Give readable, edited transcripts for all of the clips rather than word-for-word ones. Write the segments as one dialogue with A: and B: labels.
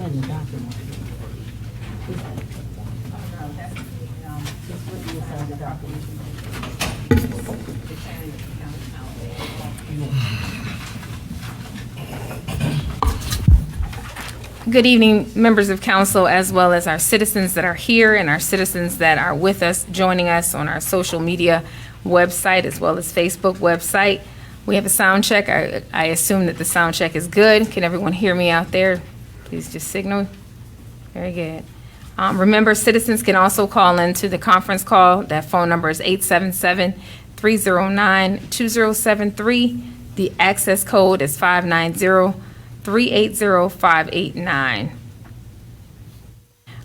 A: in the document.
B: Good evening, members of council, as well as our citizens that are here and our citizens that are with us, joining us on our social media website as well as Facebook website. We have a sound check. I assume that the sound check is good. Can everyone hear me out there? Please just signal. Very good. Remember, citizens can also call into the conference call. That phone number is 877-309-2073. The access code is 590-380-589.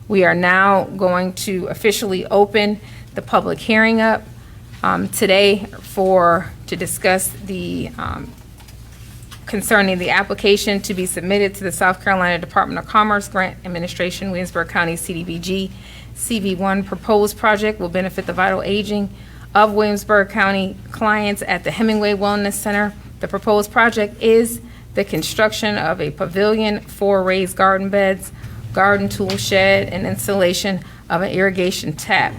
B: We are now going to officially open the public hearing up today to discuss the concerning the application to be submitted to the South Carolina Department of Commerce Grant Administration, Williamsburg County CDBG. CV1 proposed project will benefit the vital aging of Williamsburg County clients at the Hemingway Wellness Center. The proposed project is the construction of a pavilion, 4 raised garden beds, garden tool shed, and installation of an irrigation tap.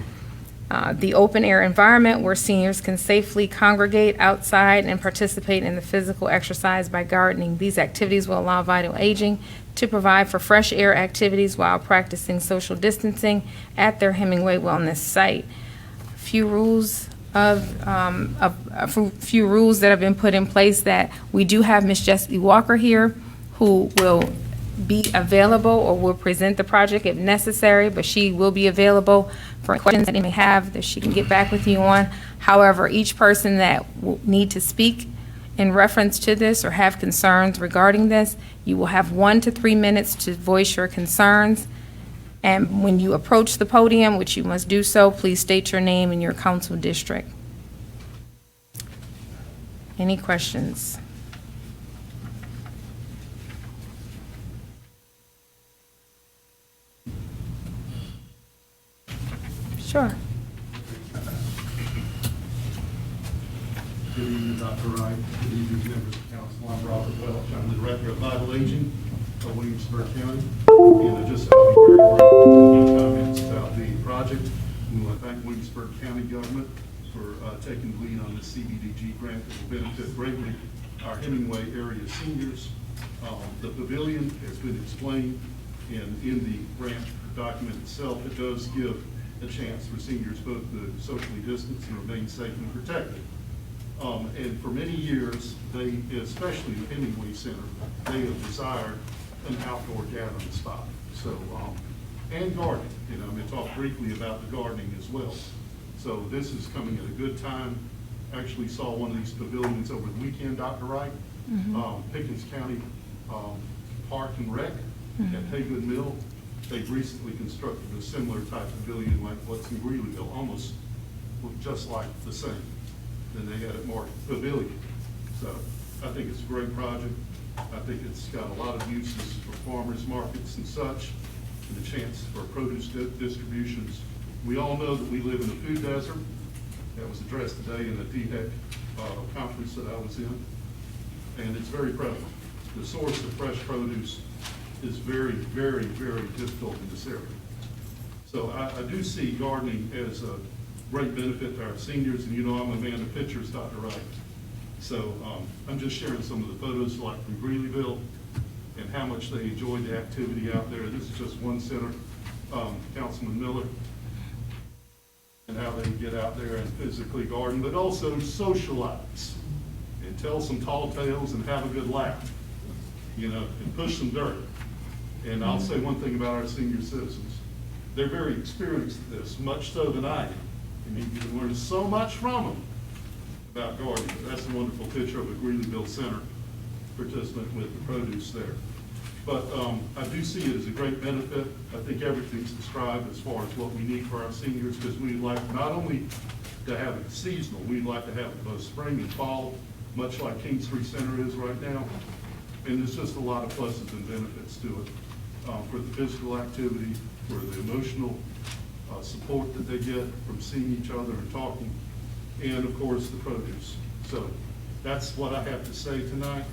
B: The open air environment where seniors can safely congregate outside and participate in the physical exercise by gardening. These activities will allow vital aging to provide for fresh air activities while practicing social distancing at their Hemingway Wellness site. A few rules that have been put in place that we do have Ms. Jessie Walker here who will be available or will present the project if necessary, but she will be available for questions that you may have that she can get back with you on. However, each person that will need to speak in reference to this or have concerns regarding this, you will have 1 to 3 minutes to voice your concerns. And when you approach the podium, which you must do so, please state your name and your council district. Any questions? Sure.
C: Good evening, Dr. Wright. Good evening, members of council. I'm Robert Welch. I'm the director of vital aging of Williamsburg County. And I just have to be very brief comments about the project. We want to thank Williamsburg County government for taking the lead on the CBDG grant that will benefit greatly our Hemingway area seniors. The pavilion has been explained, and in the grant document itself, it does give a chance for seniors both to socially distance and remain safe and protected. And for many years, they, especially the Hemingway Center, they have desired an outdoor gathering spot. So, and gardening, I'm going to talk briefly about the gardening as well. So this is coming at a good time. Actually saw one of these pavilions over the weekend, Dr. Wright. Pickens County Park and Rec at Haygood Mill. They've recently constructed a similar type pavilion like what's in Greeleyville, almost look just like the same than they had at Market Pavilion. So I think it's a great project. I think it's got a lot of uses for farmers markets and such, and a chance for produce distributions. We all know that we live in a food desert. That was addressed today in the DHEC conference that I was in, and it's very prevalent. The source of fresh produce is very, very, very difficult in this area. So I do see gardening as a great benefit to our seniors, and I'm a man of pictures, Dr. Wright. So I'm just sharing some of the photos like from Greeleyville and how much they enjoyed the activity out there. This is just one center, Councilman Miller, and how they get out there and physically garden, but also socialize and tell some tall tales and have a good laugh, and push some dirt. And I'll say one thing about our senior citizens. They're very experienced at this, much so than I am. And you can learn so much from them about gardening. That's a wonderful picture of a Greeleyville Center participant with the produce there. But I do see it as a great benefit. I think everything's described as far as what we need for our seniors, because we'd like not only to have it seasonal, we'd like to have it both spring and fall, much like King Street Center is right now. And there's just a lot of pluses and benefits to it. For the physical activity, for the emotional support that they get from seeing each other and talking, and of course the produce. So that's what I have to say tonight.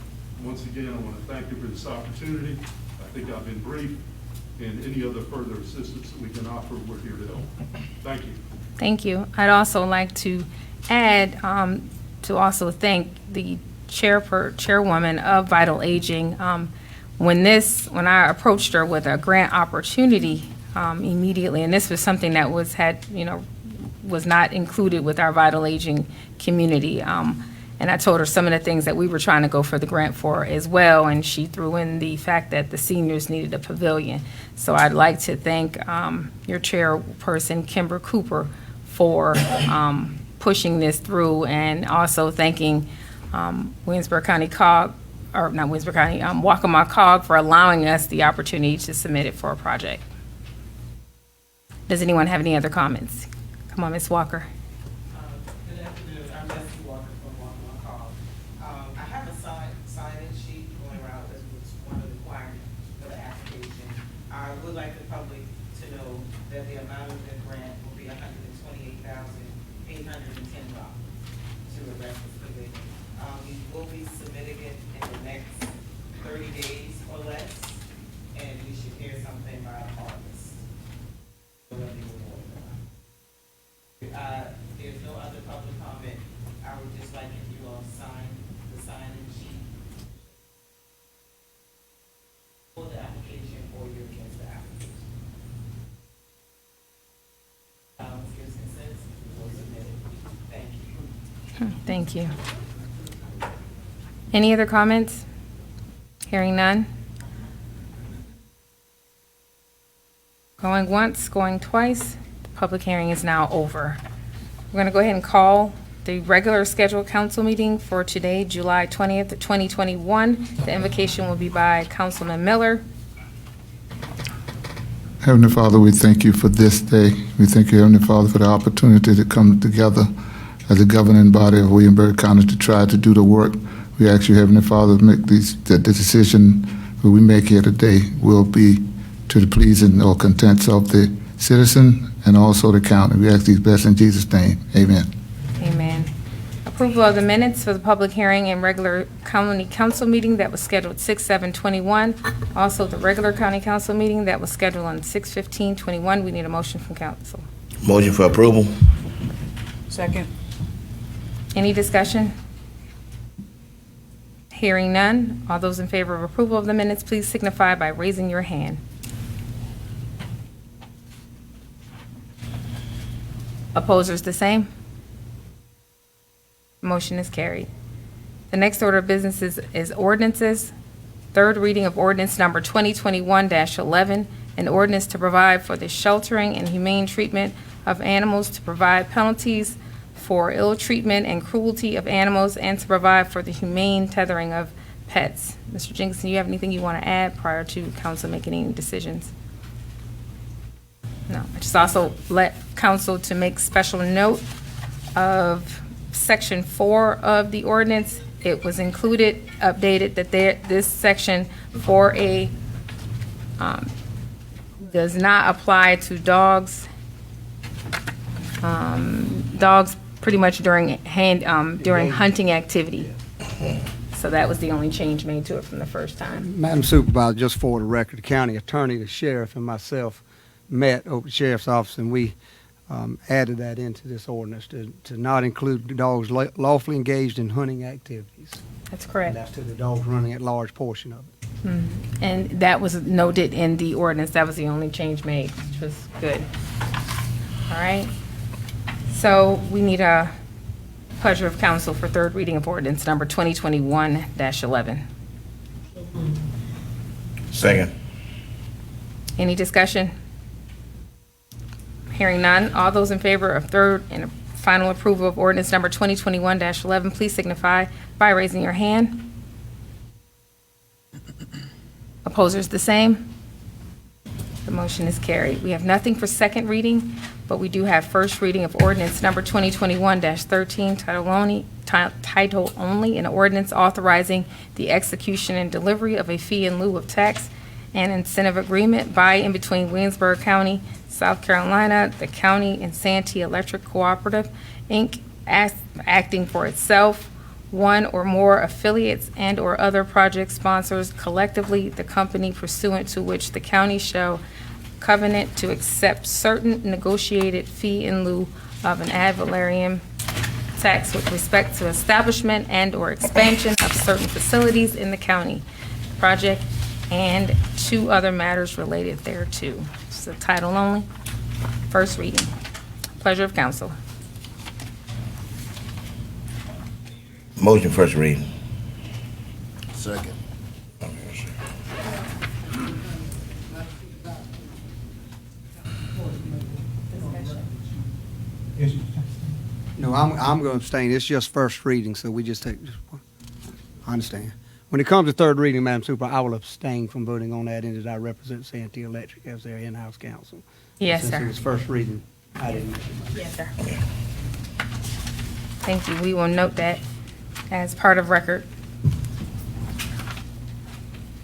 C: Once again, I want to thank you for this opportunity. I think I've been brief, and any other further assistance that we can offer, we're here to help. Thank you.
B: Thank you. I'd also like to add, to also thank the chairwoman of Vital Aging. When I approached her with a grant opportunity immediately, and this was something that was not included with our Vital Aging community. And I told her some of the things that we were trying to go for the grant for as well, and she threw in the fact that the seniors needed a pavilion. So I'd like to thank your chairperson, Kimber Cooper, for pushing this through, and also thanking Williamsburg County COG, or not Williamsburg County, Waccamaw COG for allowing us the opportunity to submit it for a project. Does anyone have any other comments? Come on, Ms. Walker.
A: Good afternoon, I'm Bessie Walker from Waccamaw COG. I have a sign-in sheet going around, this was one of the requirements for the application. I would like the public to know that the amount of the grant will be $128,810 to erect this pavilion. We will be submitting it in the next 30 days or less, and we should hear something by August. So let me move on. There's no other public comment. I would just like if you all sign the sign-in sheet for the application or you're against the application. Gives consent, we will submit it. Thank you.
B: Thank you. Any other comments? Hearing none. Going once, going twice. The public hearing is now over. We're going to go ahead and call the regular scheduled council meeting for today, July 20th, 2021. The invocation will be by Councilman Miller.
D: Heavenly Father, we thank you for this day. We thank you, Heavenly Father, for the opportunity to come together as a governing body of Williamsburg County to try to do the work. We ask you, Heavenly Father, to make the decision that we make here today will be to the pleasing or contents of the citizen and also the county. We ask these blessings in Jesus' name. Amen.
B: Amen. Approval of the minutes for the public hearing and regular county council meeting that was scheduled 6/7/21. Also, the regular county council meeting that was scheduled on 6/15/21. We need a motion from council.
E: Motion for approval.
F: Second.
B: Any discussion? Hearing none. All those in favor of approval of the minutes, please signify by raising your hand. Opposers, the same? Motion is carried. The next order of business is ordinances. Third reading of ordinance number 2021-11, an ordinance to provide for the sheltering and humane treatment of animals, to provide penalties for ill treatment and cruelty of animals, and to provide for the humane tethering of pets. Mr. Jenkins, do you have anything you want to add prior to council making any decisions? No. I just also let council to make special note of section 4 of the ordinance. It was included, updated, that this section 4A does not apply to dogs. Dogs pretty much during hunting activity. So that was the only change made to it from the first time.
F: Madam Supervisor, just for the record, the county attorney, the sheriff, and myself met over the sheriff's office, and we added that into this ordinance to not include dogs lawfully engaged in hunting activities.
B: That's
F: And
B: correct.
F: that's to the dogs running at large portion of it.
B: And that was noted in the ordinance. That was the only change made, which was good. All right. So we need a pleasure of council for third reading of ordinance number 2021-11.
E: Second.
B: Any discussion? Hearing none. All those in favor of third and final approval of ordinance number 2021-11, please signify by raising your hand. Opposers, the same. The motion is carried. We have nothing for second reading, but we do have first reading of ordinance number 2021-13, title only, an ordinance authorizing the execution and delivery of a fee in lieu of tax and incentive agreement by and between Williamsburg County, South Carolina, the county, and Santee Electric Cooperative, Inc., acting for itself, one or more affiliates and/or other project sponsors, collectively the company pursuant to which the county shall covenant to accept certain negotiated fee in lieu of an ad valorem tax with respect to establishment and/or expansion of certain facilities in the county project and two other matters related thereto. It's the title only. First reading. Pleasure of council.
E: Motion first reading.
G: Second.
F: No, I'm going to abstain. It's just first reading, so we just take, I understand. When it comes to third reading, Madam Supervisor, I will abstain from voting on that, and that I represent Santee Electric as their in-house counsel.
B: Yes,
F: Since it
B: sir.
F: was first reading, I didn't.
B: Yes, sir. Thank you. We will note that as part of record.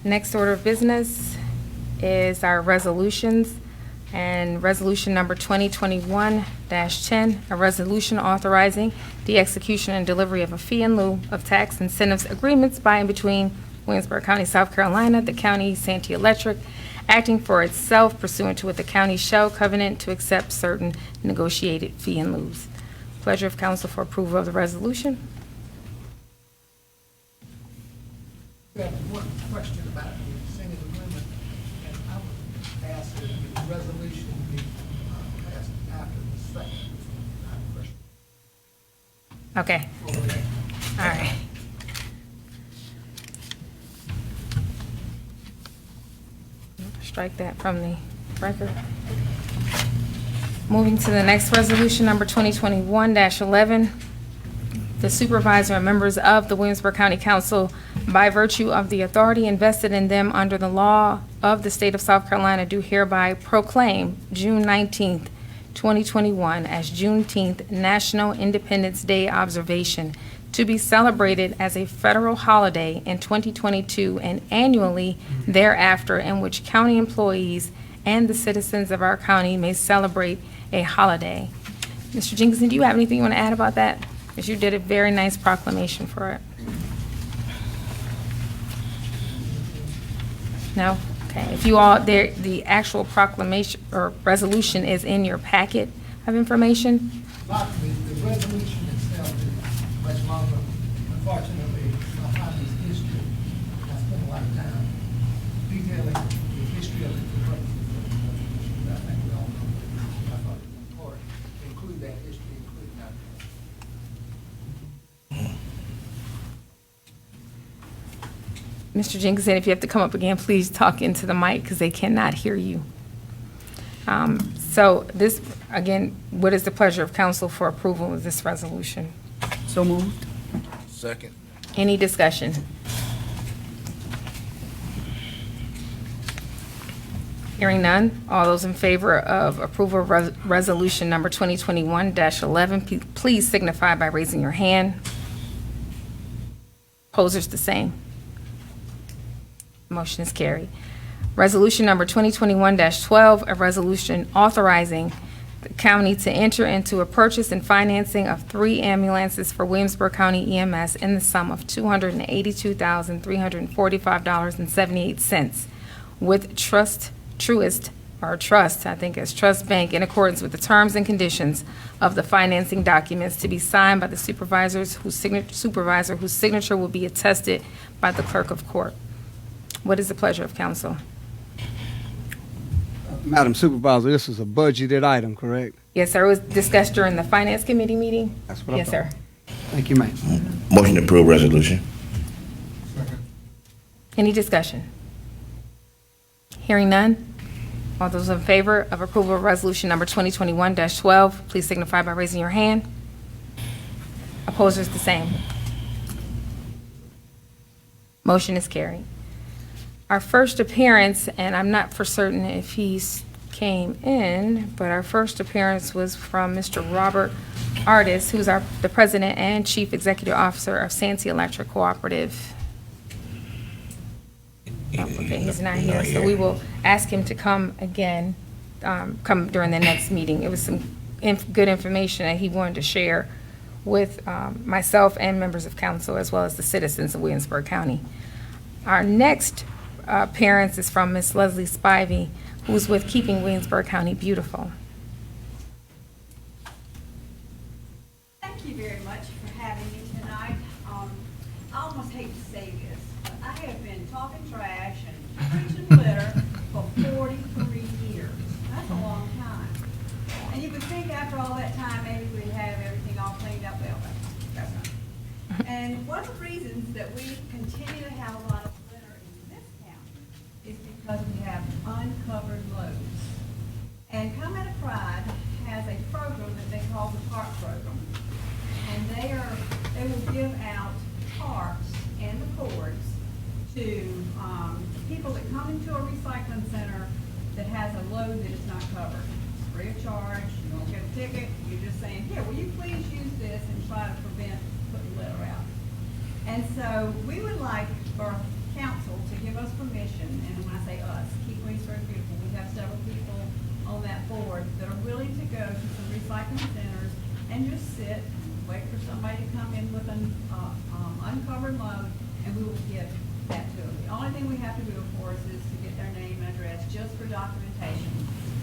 B: Next order of business is our resolutions, and resolution number 2021-10, a resolution authorizing the execution and delivery of a fee in lieu of tax incentives agreements by and between Williamsburg County, South Carolina, the county, Santee Electric, acting for itself pursuant to what the county shall covenant to accept certain negotiated fee in lieus. Pleasure of council for approval of the resolution.
H: We have one question about the single agreement, and I would ask that the resolution be passed after the second. I have a question.
B: Okay. All right. Strike that from the record. Moving to the next resolution, number 2021-11. The supervisor and members of the Williamsburg County Council, by virtue of the authority invested in them under the law of the state of South Carolina, do hereby proclaim June 19th, 2021 as Juneteenth National Independence Day observation to be celebrated as a federal holiday in 2022 and annually thereafter, in which county employees and the citizens of our county may celebrate a holiday. Mr. Jenkinson, do you have anything you want to add about that? Because you did a very nice proclamation for it. No? Okay. If you all, there, the actual proclamation or resolution is in your packet of information.
H: Lastly, the resolution itself is much longer. Unfortunately, I find this history, I spent a lot of time detailing the history of the corruption. I think we all know. I thought it was important to include that history, including that.
B: Mr. Jenkinson, if you have to come up again, please talk into the mic because they cannot hear you. So this, again, what is the pleasure of council for approval of this resolution?
G: So moved. Second.
B: Any discussion? Hearing none, all those in favor of approval of resolution number 2021-11, please signify by raising your hand. Opposers the same. Motion is carried. Resolution number 2021-12, a resolution authorizing the county to enter into a purchase and financing of 3 ambulances for Williamsburg County EMS in the sum of $282,345.78 with Trust Bank in accordance with the terms and conditions of the financing documents to be signed by the supervisor whose signature will be attested by the clerk of court. What is the pleasure of council?
F: Madam Supervisor, this is a budgeted item, correct?
B: Yes, sir. It was discussed during the finance committee meeting.
F: That's what I
B: Yes,
F: thought.
B: sir.
F: Thank you, ma'am.
E: Motion to approve resolution.
B: Any discussion? Hearing none. All those in favor of approval of resolution number 2021-12, please signify by raising your hand. Opposers the same. Motion is carried. Our first appearance, and I'm not for certain if he's came in, but our first appearance was from Mr. Robert Artis, who's the president and chief executive officer of Santee Electric Cooperative. Oh, okay, he's not here, so we will ask him to come again, come during the next meeting. It was some good information that he wanted to share with myself and members of council, as well as the citizens of Williamsburg County. Our next appearance is from Ms. Leslie Spivey, who's with Keeping Williamsburg County Beautiful.
I: Thank you very much for having me tonight. I almost hate to say this, but I have been talking trash and preaching litter for 43 years. That's a long time. And you would think after all that time, maybe we'd have everything all cleaned up. Well, that's not. And one of the reasons that we continue to have a lot of litter in this county is because we have uncovered loads. And Come At It Pride has a program that they call the TARP program. And they will give out tarps and the cords to people that come into a recycling center that has a load that is not covered. It's free of charge, you don't get a ticket, you're just saying, here, will you please use this and try to prevent putting litter out. And so we would like for council to give us permission, and when I say us, Keep Williamsburg Beautiful, we have several people on that board that are willing to go to some recycling centers and just sit, wait for somebody to come in with an uncovered load, and we will give that to them. The only thing we have to do, of course, is to get their name and address just for documentation,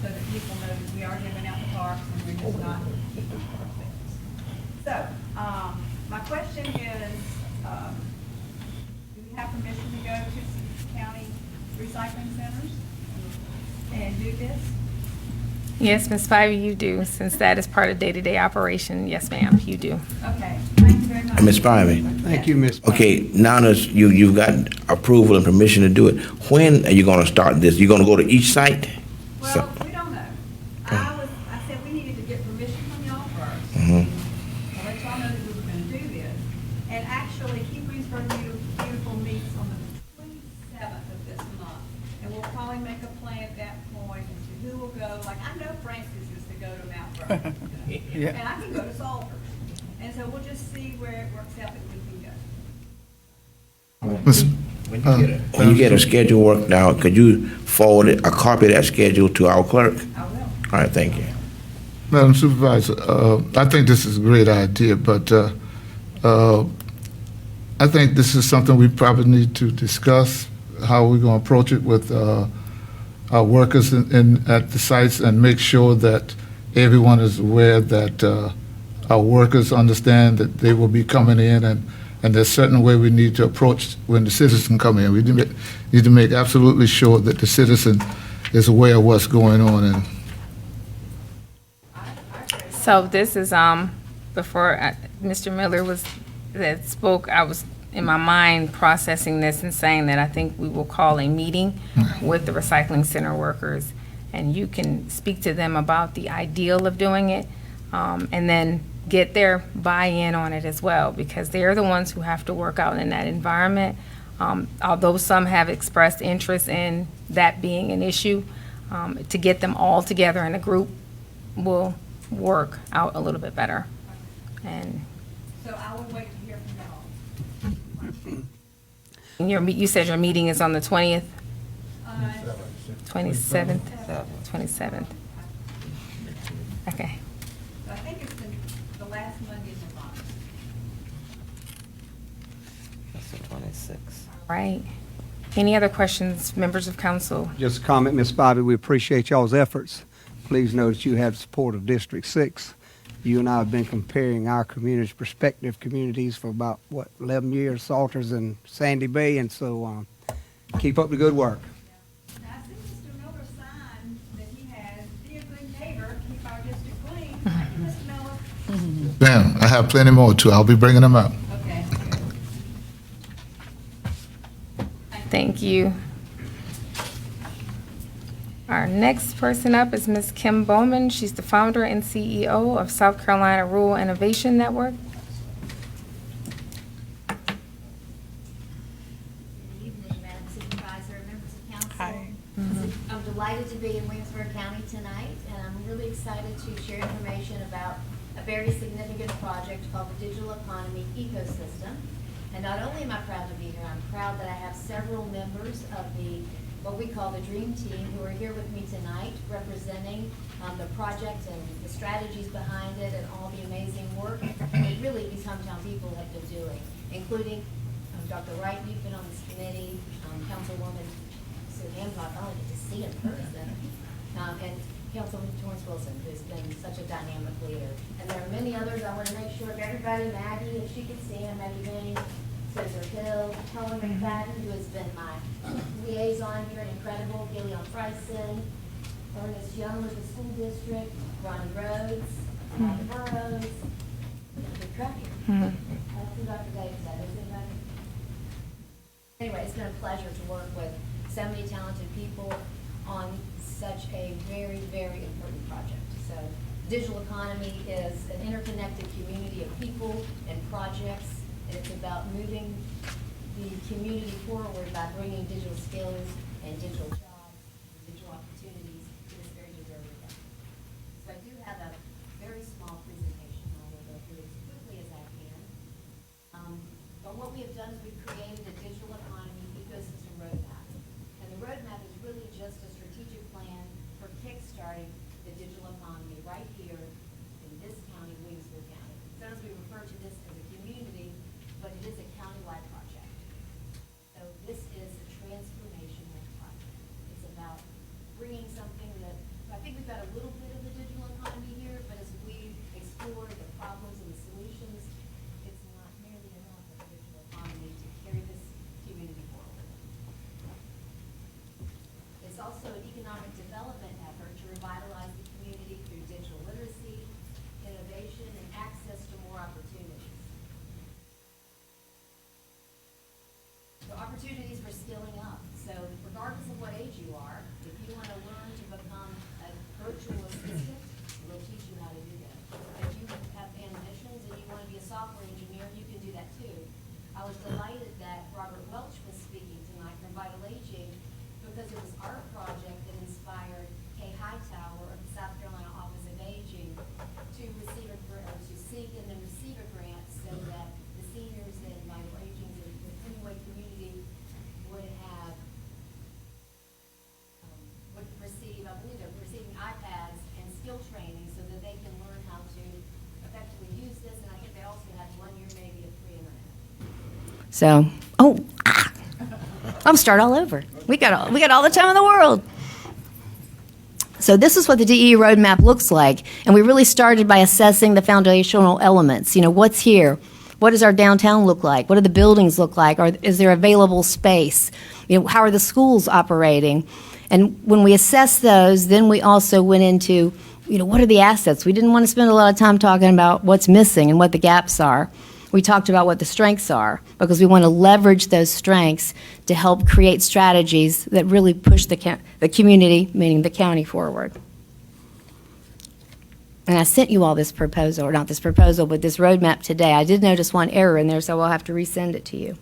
I: so that people know that we are giving out the parks and we're just not keeping ourselves. So, my question is, do we have permission to go to some county recycling centers and do this?
B: Yes, Ms. Spivey, you do, since that is part of day-to-day operation. Yes, ma'am, you do.
I: Okay, thank you very much.
E: Ms. Spivey,
F: Thank you, Ms.
E: okay, now that you've got approval and permission to do it, when are you gonna start this? You gonna go to each site?
I: Well, we don't know. I said we needed to get permission from y'all first.
E: Mhm.
I: I'll let y'all know that we were gonna do this. And actually, Keep Williamsburg Beautiful meets on the 27th of this month. And we'll probably make a plan at that point as to who will go. Like, I know Francis is to go to Mount Vernon.
F: Yeah.
I: And I can go to Salters. And so we'll just see where it works out that we can go.
D: Ms.
E: When you get a schedule worked out, could you forward a copy of that schedule to our clerk?
I: I will.
E: All right, thank you.
D: Madam Supervisor, I think this is a great idea, but I think this is something we probably need to discuss, how we're going to approach it with our workers at the sites, and make sure that everyone is aware that our workers understand that they will be coming in, and there's a certain way we need to approach when the citizen come in. We need to make absolutely sure that the citizen is aware of what's going on. And
B: So this is, before Mr. Miller that spoke, I was in my mind processing this and saying that I think we will call a meeting with the recycling center workers, and you can speak to them about the ideal of doing it, and then get their buy-in on it as well, because they're the ones who have to work out in that environment. Although some have expressed interest in that being an issue, to get them all together in a group will work out a little bit better. And
I: So I will wait to hear from y'all.
B: you said your meeting is on the 20th,
I: Uh,
B: 27th, 27th. Okay.
I: So I think it's the last Monday of the month.
J: That's the 26th.
B: Right. Any other questions, members of council?
F: Just a comment, Ms. Spivey, we appreciate y'all's efforts. Please know that you have the support of District 6. You and I have been comparing our communities, prospective communities, for about, 11 years, Salters and Sandy Bay, and so keep up the good work.
I: Now, I see Mr. Miller's sign that he has, be a good neighbor, keep our district clean. Thank you, Mr. Miller.
D: ma'am, I have plenty more too. I'll be bringing them up.
I: Okay.
B: Thank you. Our next person up is Ms. Kim Bowman. She's the founder and CEO of South Carolina Rural Innovation Network.
K: Good evening, Madam Supervisor, members of council.
J: Hi.
K: I'm delighted to be in Williamsburg County tonight, and I'm really excited to share information about a very significant project called the Digital Economy Ecosystem. And not only am I proud to be here, I'm proud that I have several members of the what we call the Dream Team, who are here with me tonight representing the project and the strategies behind it and all the amazing work that really these hometown people have been doing, including Dr. Wright, you've been on this committee, Councilwoman Sue Hancock, I only get to see in person, and Councilman Torrance Wilson, who's been such a dynamic leader. And there are many others. I want to make sure of everybody, Maggie, if she could stand, Maggie Bain, Cesar Hill, Helen McFadden, who has been my liaison here and incredible, Gillian Freisen, Ernest Young with the school district, Ronnie Rhodes, Bobby Burrows, good crowd here. Who Dr. Davis said, is anybody? Anyway, it's been a pleasure to work with so many talented people on such a very, very important project. So digital economy is an interconnected community of people and projects. And it's about moving the community forward by bringing digital skills and digital jobs, and digital opportunities to this very deserving country. So I do have a very small presentation I will go through as quickly as I can. But what we have done is we've created a digital economy ecosystem roadmap. And the roadmap is really just a strategic plan for kickstarting the digital economy right here in this county, Williamsburg County. Sometimes we refer to this as a community, but it is a countywide project. So this is a transformational project. It's about bringing something that, I think we've got a little bit of the digital economy here, but as we explore the problems and the solutions, it's not nearly enough of the digital economy to carry this community forward. It's also an economic development effort to revitalize the community through digital literacy, innovation, and access to more opportunities. So opportunities for skilling up. So regardless of what age you are, if you want to learn to become a virtual assistant, we'll teach you how to do that. If you have ambitions and you want to be a software engineer, you can do that too. I was delighted that Robert Welch was speaking tonight from Vital Aging because it was our project that inspired Kay Hightower of the South Carolina Office of Aging to receive to seek and then receive a grant so that the seniors in Vital Aging, the Hemingway community, would have would receive, I believe they're receiving iPads and skill training so that they can learn how to effectively use this, and I think they also have 1 year maybe of free internet.
L: So, I'm start all over. We got all the time in the world. So this is what the DE roadmap looks like, and we really started by assessing the foundational elements. You know, what's here? What does our downtown look like? What do the buildings look like? Is there available space? You know, how are the schools operating? And when we assessed those, then we also went into, you know, what are the assets? We didn't want to spend a lot of time talking about what's missing and what the gaps are. We talked about what the strengths are because we want to leverage those strengths to help create strategies that really push the community, meaning the county, forward. And I sent you all this proposal, or not this proposal, but this roadmap today. I did notice one error in there, so I'll have to resend it to you.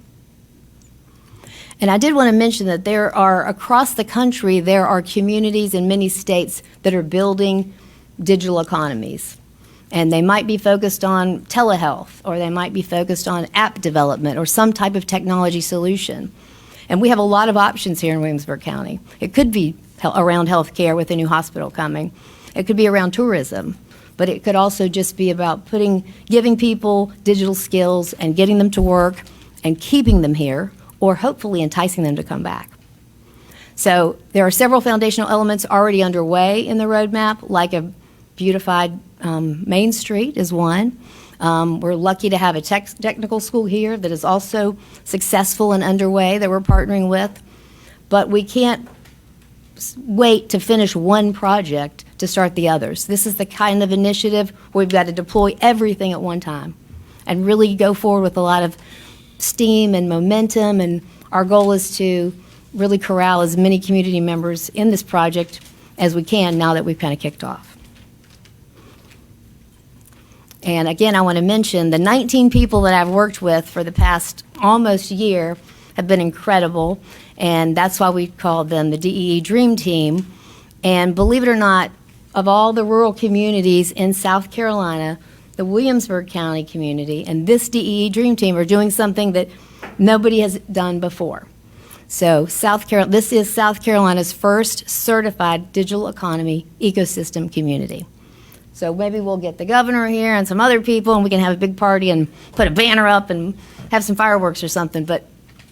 L: And I did want to mention that there are, across the country, there are communities in many states that are building digital economies. And they might be focused on telehealth, or they might be focused on app development, or some type of technology solution. And we have a lot of options here in Williamsburg County. It could be around healthcare with a new hospital coming. It could be around tourism. But it could also just be about giving people digital skills and getting them to work and keeping them here, or hopefully enticing them to come back. So there are several foundational elements already underway in the roadmap, like a beautified Main Street is one. We're lucky to have a technical school here that is also successful and underway that we're partnering with. But we can't wait to finish one project to start the others. This is the kind of initiative where we've got to deploy everything at one time and really go forward with a lot of steam and momentum. And our goal is to really corral as many community members in this project as we can now that we've kind of kicked off. And again, I want to mention the 19 people that I've worked with for the past almost year have been incredible, and that's why we called them the DEE Dream Team. And believe it or not, of all the rural communities in South Carolina, the Williamsburg County community and this DEE Dream Team are doing something that nobody has done before. So this is South Carolina's first certified digital economy ecosystem community. So maybe we'll get the governor here and some other people, and we can have a big party and put a banner up and have some fireworks or something. But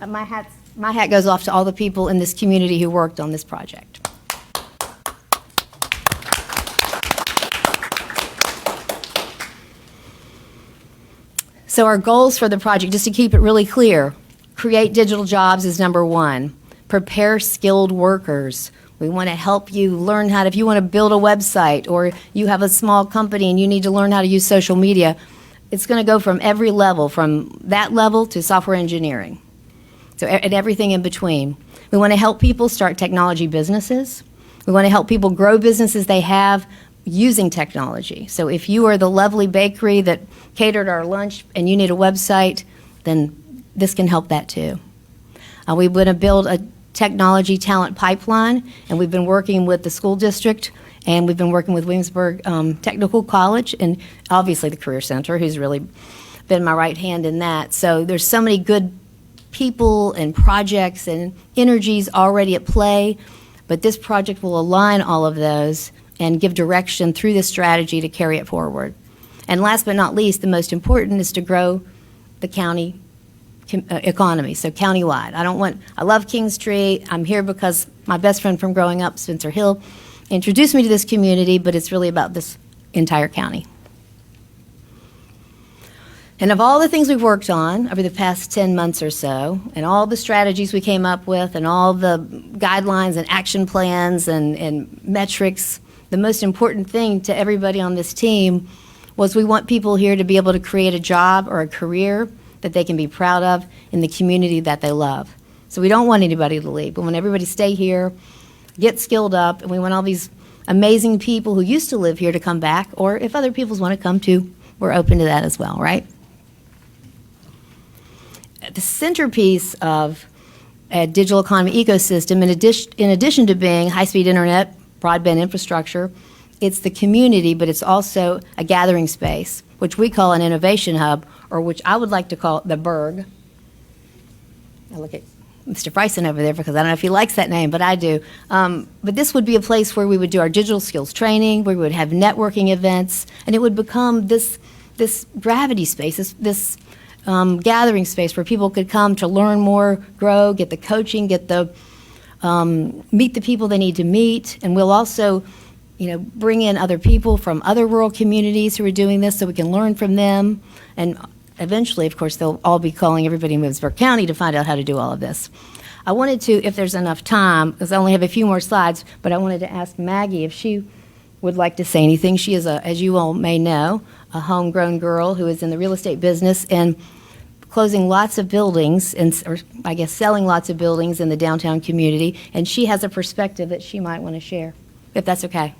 L: my hat goes off to all the people in this community who worked on this project. So our goals for the project, just to keep it really clear, create digital jobs is number one. Prepare skilled workers. We want to help you learn how to, if you want to build a website or you have a small company and you need to learn how to use social media, it's going to go from every level, from that level to software engineering. So, and everything in between. We want to help people start technology businesses. We want to help people grow businesses they have using technology. So if you are the lovely bakery that catered our lunch and you need a website, then this can help that too. We want to build a technology talent pipeline, and we've been working with the school district, and we've been working with Williamsburg Technical College, and obviously the Career Center, who's really been my right hand in that. So there's so many good people and projects and energies already at play, but this project will align all of those and give direction through this strategy to carry it forward. And last but not least, the most important is to grow the county economy, so countywide. I love Kingstree. I'm here because my best friend from growing up, Spencer Hill, introduced me to this community, but it's really about this entire county. And of all the things we've worked on over the past 10 months or so, and all the strategies we came up with, and all the guidelines and action plans and metrics, the most important thing to everybody on this team was we want people here to be able to create a job or a career that they can be proud of in the community that they love. So we don't want anybody to leave. We want everybody to stay here, get skilled up, and we want all these amazing people who used to live here to come back, or if other people want to come too, we're open to that as well, right? The centerpiece of a digital economy ecosystem, in addition to being high-speed internet, broadband infrastructure, it's the community, but it's also a gathering space, which we call an innovation hub, or which I would like to call the Berg. I look at Mr. Bryson over there because I don't know if he likes that name, but I do. But this would be a place where we would do our digital skills training, where we would have networking events, and it would become this gravity space, this gathering space where people could come to learn more, grow, get the coaching, get the meet the people they need to meet, and we'll also, bring in other people from other rural communities who are doing this so we can learn from them, and eventually, of course, they'll all be calling everybody in Williamsburg County to find out how to do all of this. I wanted to, if there's enough time, because I only have a few more slides, but I wanted to ask Maggie if she would like to say anything. She is, as you all may know, a homegrown girl who is in the real estate business and closing lots of buildings, or I guess selling lots of buildings in the downtown community, and she has a perspective that she might want to share, if that's okay.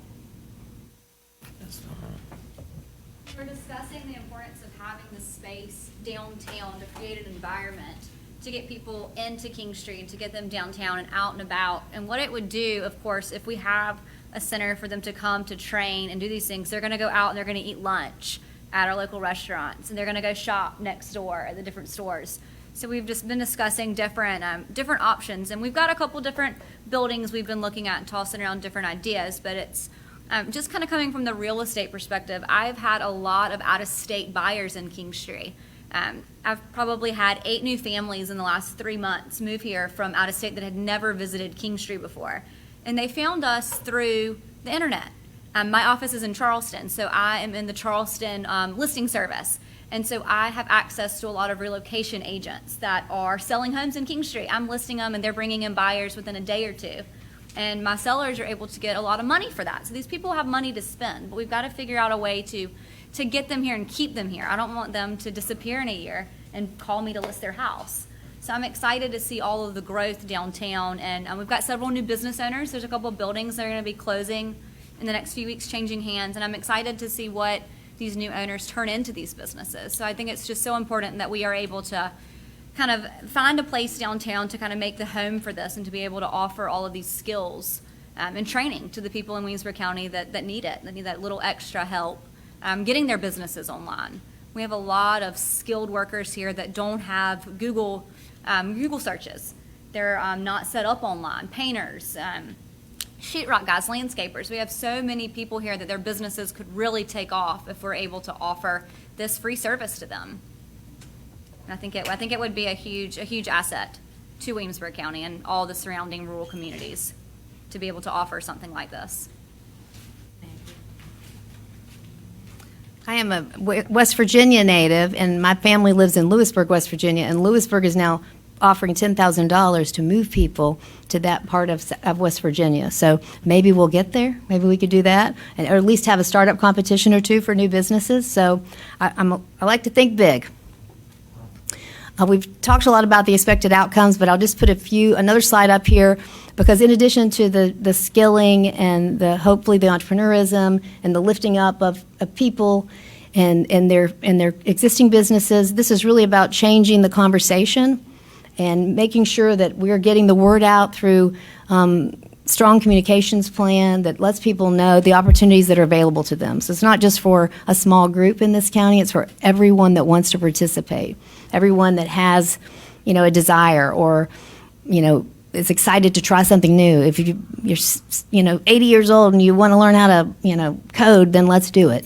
M: We're discussing the importance of having the space downtown to create an environment to get people into King Street, to get them downtown and out and about. And what it would do, of course, if we have a center for them to come to train and do these things, they're going to go out and they're going to eat lunch at our local restaurants, and they're going to go shop next door at the different stores. So we've just been discussing different options, and we've got a couple different buildings we've been looking at and tossing around different ideas, but it's just kind of coming from the real estate perspective. I've had a lot of out-of-state buyers in King Street. I've probably had 8 new families in the last 3 months move here from out of state that had never visited King Street before. And they found us through the internet. My office is in Charleston, so I am in the Charleston listing service. And so I have access to a lot of relocation agents that are selling homes in King Street. I'm listing them and they're bringing in buyers within a day or two. And my sellers are able to get a lot of money for that. So these people have money to spend, but we've got to figure out a way to get them here and keep them here. I don't want them to disappear in a year and call me to list their house. So I'm excited to see all of the growth downtown, and we've got several new business owners. There's a couple of buildings that are going to be closing in the next few weeks, changing hands, and I'm excited to see what these new owners turn into these businesses. So I think it's just so important that we are able to kind of find a place downtown to kind of make the home for this and to be able to offer all of these skills and training to the people in Williamsburg County that need it, that need that little extra help getting their businesses online. We have a lot of skilled workers here that don't have Google searches. They're not set up online. Painters, sheetrock guys, landscapers. We have so many people here that their businesses could really take off if we're able to offer this free service to them. And I think it would be a huge asset to Williamsburg County and all the surrounding rural communities to be able to offer something like this.
L: I am a West Virginia native, and my family lives in Lewisburg, West Virginia, and Lewisburg is now offering $10,000 to move people to that part of West Virginia. So maybe we'll get there. Maybe we could do that, or at least have a startup competition or two for new businesses. So I like to think big. We've talked a lot about the expected outcomes, but I'll just put another slide up here, because in addition to the skilling and hopefully the entrepreneurism and the lifting up of people and their existing businesses, this is really about changing the conversation and making sure that we're getting the word out through strong communications plan that lets people know the opportunities that are available to them. So it's not just for a small group in this county, it's for everyone that wants to participate, everyone that has, a desire or, is excited to try something new. If you're 80 years old and you want to learn how to, code, then let's do it.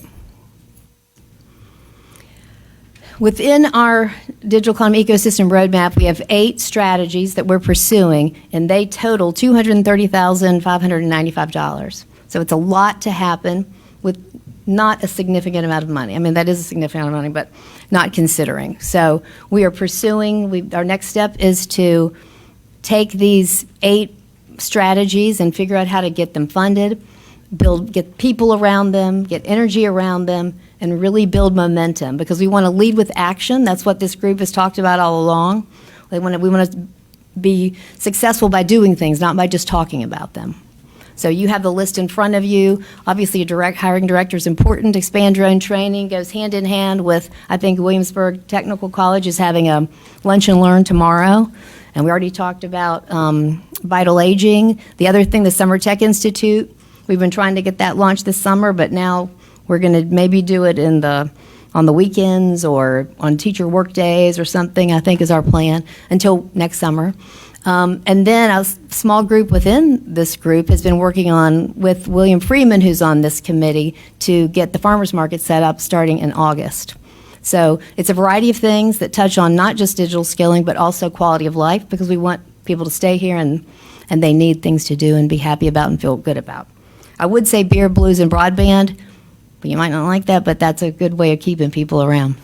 L: Within our digital economy ecosystem roadmap, we have 8 strategies that we're pursuing, and they total $230,595. So it's a lot to happen with not a significant amount of money. I mean, that is a significant amount of money, but not considering. So we are pursuing, our next step is to take these 8 strategies and figure out how to get them funded, get people around them, get energy around them, and really build momentum, because we want to lead with action. That's what this group has talked about all along. We want to be successful by doing things, not by just talking about them. So you have the list in front of you. Obviously, a hiring director is important. Expand your own training goes hand in hand with, I think, Williamsburg Technical College is having a lunch and learn tomorrow. And we already talked about vital aging. The other thing, the Summer Tech Institute, we've been trying to get that launched this summer, but now we're going to maybe do it on the weekends or on teacher work days or something, I think is our plan, until next summer. And then a small group within this group has been working with William Freeman, who's on this committee, to get the farmers market set up starting in August. So it's a variety of things that touch on not just digital skilling, but also quality of life, because we want people to stay here and they need things to do and be happy about and feel good about. I would say beer, blues, and broadband, but you might not like that, but that's a good way of keeping people around.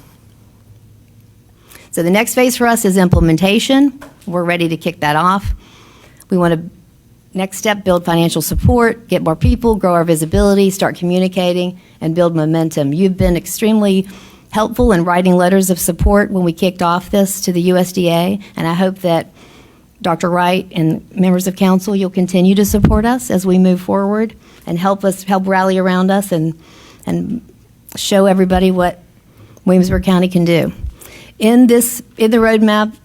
L: So the next phase for us is implementation. We're ready to kick that off. We want to, next step, build financial support, get more people, grow our visibility, start communicating, and build momentum. You've been extremely helpful in writing letters of support when we kicked off this to the USDA, and I hope that Dr. Wright and members of council, you'll continue to support us as we move forward and help rally around us and show everybody what Williamsburg County can do. In the roadmap,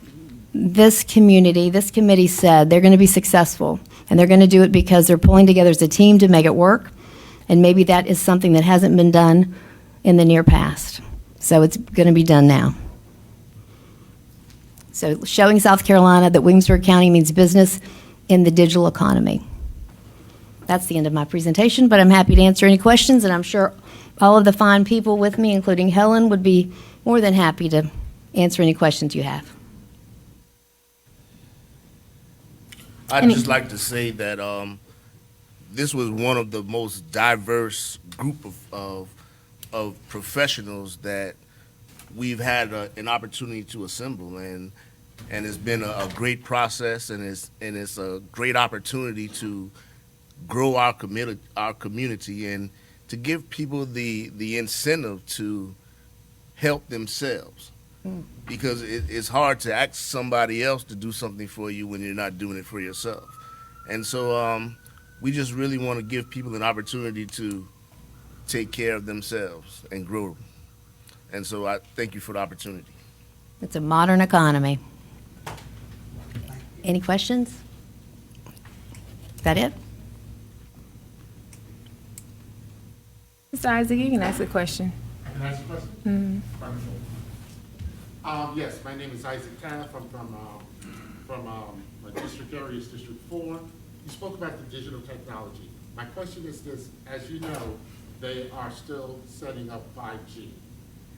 L: this committee said they're going to be successful, and they're going to do it because they're pulling together as a team to make it work, and maybe that is something that hasn't been done in the near past. So it's going to be done now. So showing South Carolina that Williamsburg County means business in the digital economy. That's the end of my presentation, but I'm happy to answer any questions, and I'm sure all of the fine people with me, including Helen, would be more than happy to answer any questions you have.
G: I'd just like to say that this was one of the most diverse group of professionals that we've had an opportunity to assemble, and it's been a great process, and it's a great opportunity to grow our community and to give people the incentive to help themselves. Because it's hard to ask somebody else to do something for you when you're not doing it for yourself. And so we just really want to give people an opportunity to take care of themselves and grow. And so I thank you for the opportunity.
L: It's a modern economy. Any questions? Is that it?
B: Mr. Isaac, you can ask a question.
N: Can I ask a question? Yes, my name is Isaac Taff. I'm from district area is District 4. You spoke about the digital technology. My question is this: as you know, they are still setting up 5G.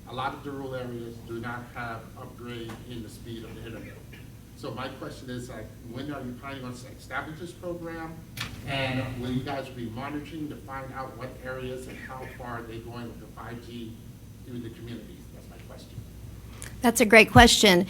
N: A lot of the rural areas do not have upgrade in the speed of the internet. So my question is, like, when are you planning on establishing this program? And will you guys be monitoring to find out what areas and how far they're going with the 5G through the communities? That's my question.
L: That's a great question.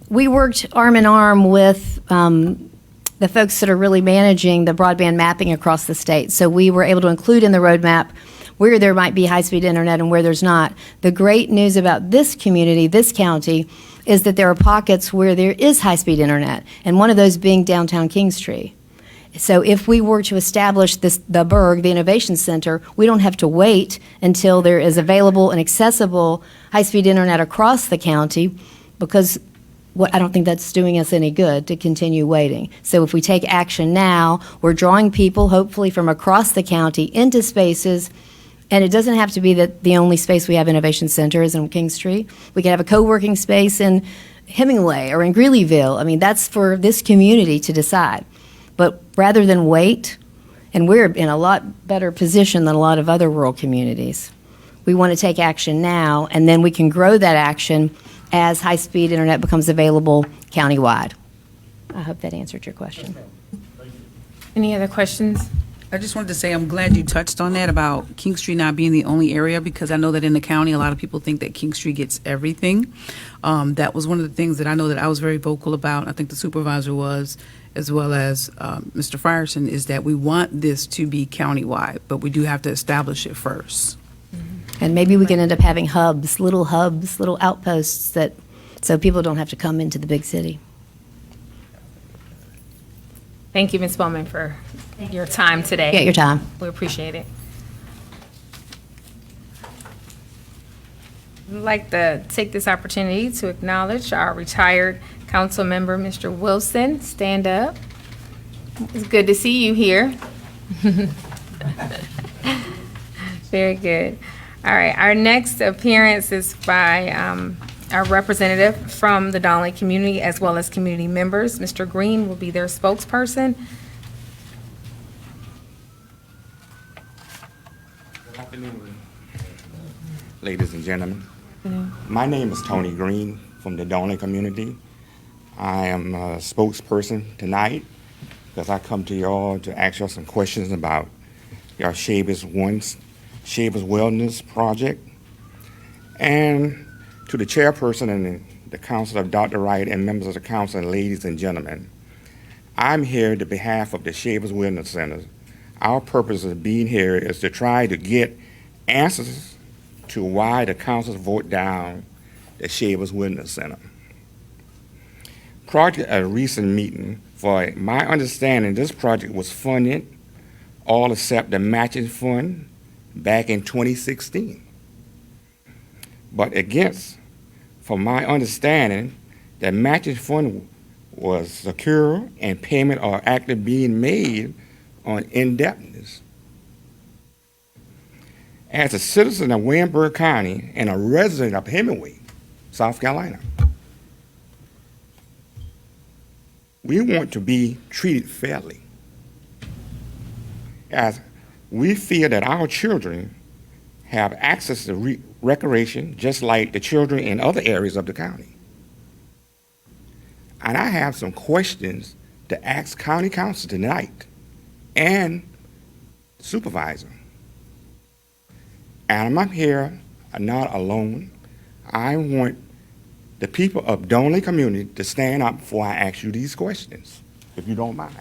L: We worked arm in arm with the folks that are really managing the broadband mapping across the state. So we were able to include in the roadmap where there might be high-speed internet and where there's not. The great news about this community, this county, is that there are pockets where there is high-speed internet, and one of those being downtown Kingstree. So if we were to establish the Berg, the Innovation Center, we don't have to wait until there is available and accessible high-speed internet across the county, because I don't think that's doing us any good to continue waiting. So if we take action now, we're drawing people, hopefully from across the county, into spaces. And it doesn't have to be that the only space we have Innovation Center is in Kingstree. We could have a co-working space in Hemingway or in Greeleyville. I mean, that's for this community to decide. But rather than wait, and we're in a lot better position than a lot of other rural communities, we want to take action now, and then we can grow that action as high-speed internet becomes available countywide. I hope that answered your question.
B: Any other questions?
O: I just wanted to say I'm glad you touched on that about Kingstree not being the only area, because I know that in the county a lot of people think that Kingstree gets everything. That was one of the things that I know that I was very vocal about. I think the supervisor was, as well as Mr. Frierson, is that we want this to be countywide, but we do have to establish it first.
L: And maybe we can end up having hubs, little outposts, that so people don't have to come into the big city.
B: Thank you, Ms. Bowman, for your time today.
L: Yeah, your time.
B: We appreciate it. I'd like to take this opportunity to acknowledge our retired council member, Mr. Wilson. Stand up. It's good to see you here. Very good. All right, our next appearance is by our representative from the Donley community, as well as community members. Mr. Green will be their spokesperson.
P: Good afternoon, ladies and gentlemen. My name is Tony Green from the Donley community. I am a spokesperson tonight because I come to y'all to ask y'all some questions about your Shavers Wellness Project, and to the chairperson and the council of Dr. Wright and members of the council, ladies and gentlemen. I'm here on behalf of the Shavers Wellness Center. Our purpose of being here is to try to get answers to why the council vote down the Shavers Wellness Center. Prior to a recent meeting, for my understanding, this project was funded all except the matching fund back in 2016. But against, from my understanding, the matching fund was secure and payment are actually being made on indebtedness. As a citizen of Williamsburg County and a resident of Hemingway, South Carolina, we want to be treated fairly, as we feel that our children have access to recreation just like the children in other areas of the county. And I have some questions to ask County Council tonight and Supervisor. And I'm here not alone. I want the people of Donley community to stand up before I ask you these questions, if you don't mind.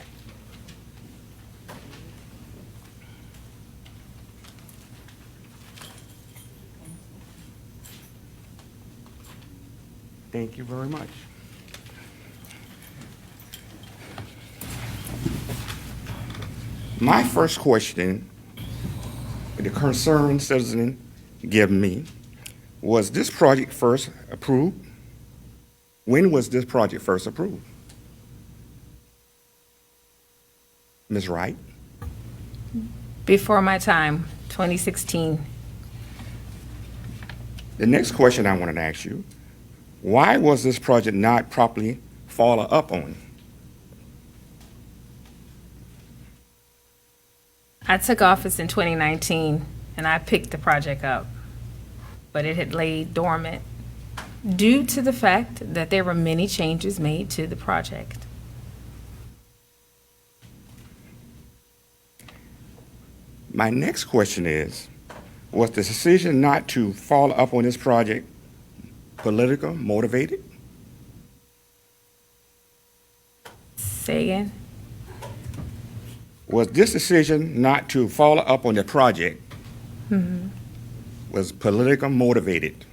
P: Thank you very much. My first question, the concerned citizen gave me, was this project first approved? When was this project first approved? Ms. Wright?
B: Before my time, 2016.
P: The next question I wanted to ask you, why was this project not properly followed up on?
B: I took office in 2019, and I picked the project up, but it had laid dormant due to the fact that there were many changes made to the project.
P: My next question is, was the decision not to follow up on this project political motivated?
B: Say again?
P: Was this decision not to follow up on the project was political motivated?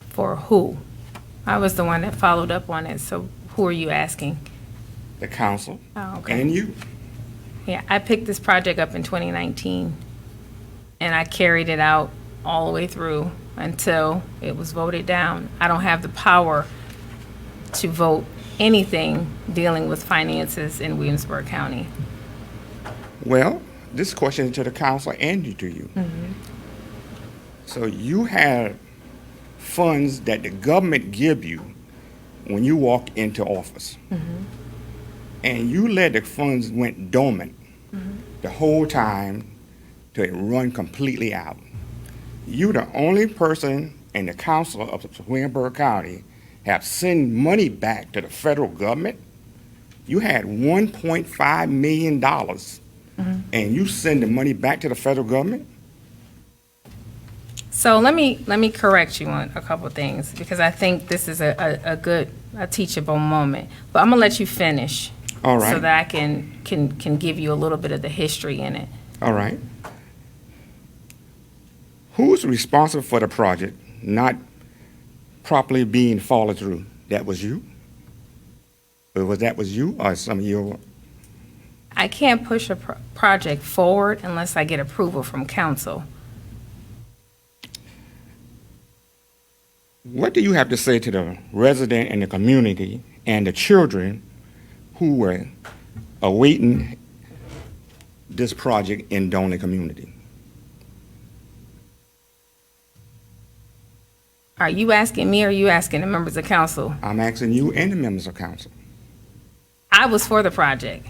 B: For who? I was the one that followed up on it, so who are you asking?
P: The council
B: Oh, okay.
P: and you.
B: Yeah, I picked this project up in 2019, and I carried it out all the way through until it was voted down. I don't have the power to vote anything dealing with finances in Williamsburg County.
P: Well, this question is to the council and to you. So you have funds that the government give you when you walk into office. And you let the funds went dormant the whole time till it run completely out. You the only person in the council of Williamsburg County have sent money back to the federal government. You had $1.5 million and you send the money back to the federal government?
B: So let me correct you on a couple things, because I think this is a good, a teachable moment. But I'm gonna let you finish.
P: All right.
B: So that I can give you a little bit of the history in it.
P: All right. Who's responsible for the project not properly being followed through? That was you? Or was you or some of your?
B: I can't push a project forward unless I get approval from council.
P: What do you have to say to the resident and the community and the children who were awaiting this project in Donley community?
B: Are you asking me or are you asking the members of council?
P: I'm asking you and the members of council.
B: I was for the project.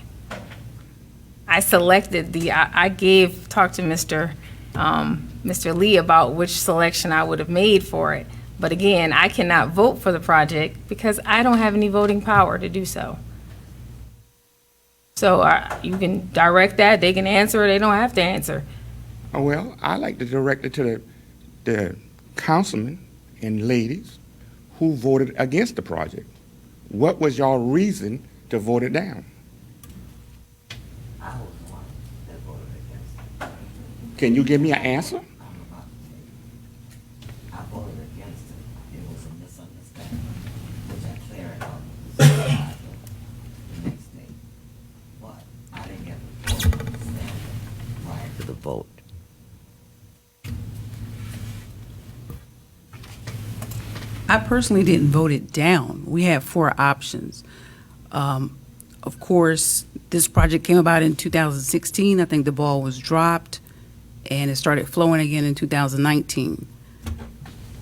B: I selected talked to Mr. Lee about which selection I would have made for it. But again, I cannot vote for the project because I don't have any voting power to do so. So you can direct that, they can answer, or they don't have to answer.
P: Oh, well, I like to direct it to the councilmen and ladies who voted against the project. What was your reason to vote it down?
J: I was the one that voted against it.
P: Can you give me an answer?
J: I voted against it. It was a misunderstanding, which I cleared up the next day. But I didn't get the full understanding prior to the vote.
O: I personally didn't vote it down. We had 4 options. Of course, this project came about in 2016. I think the ball was dropped, and it started flowing again in 2019.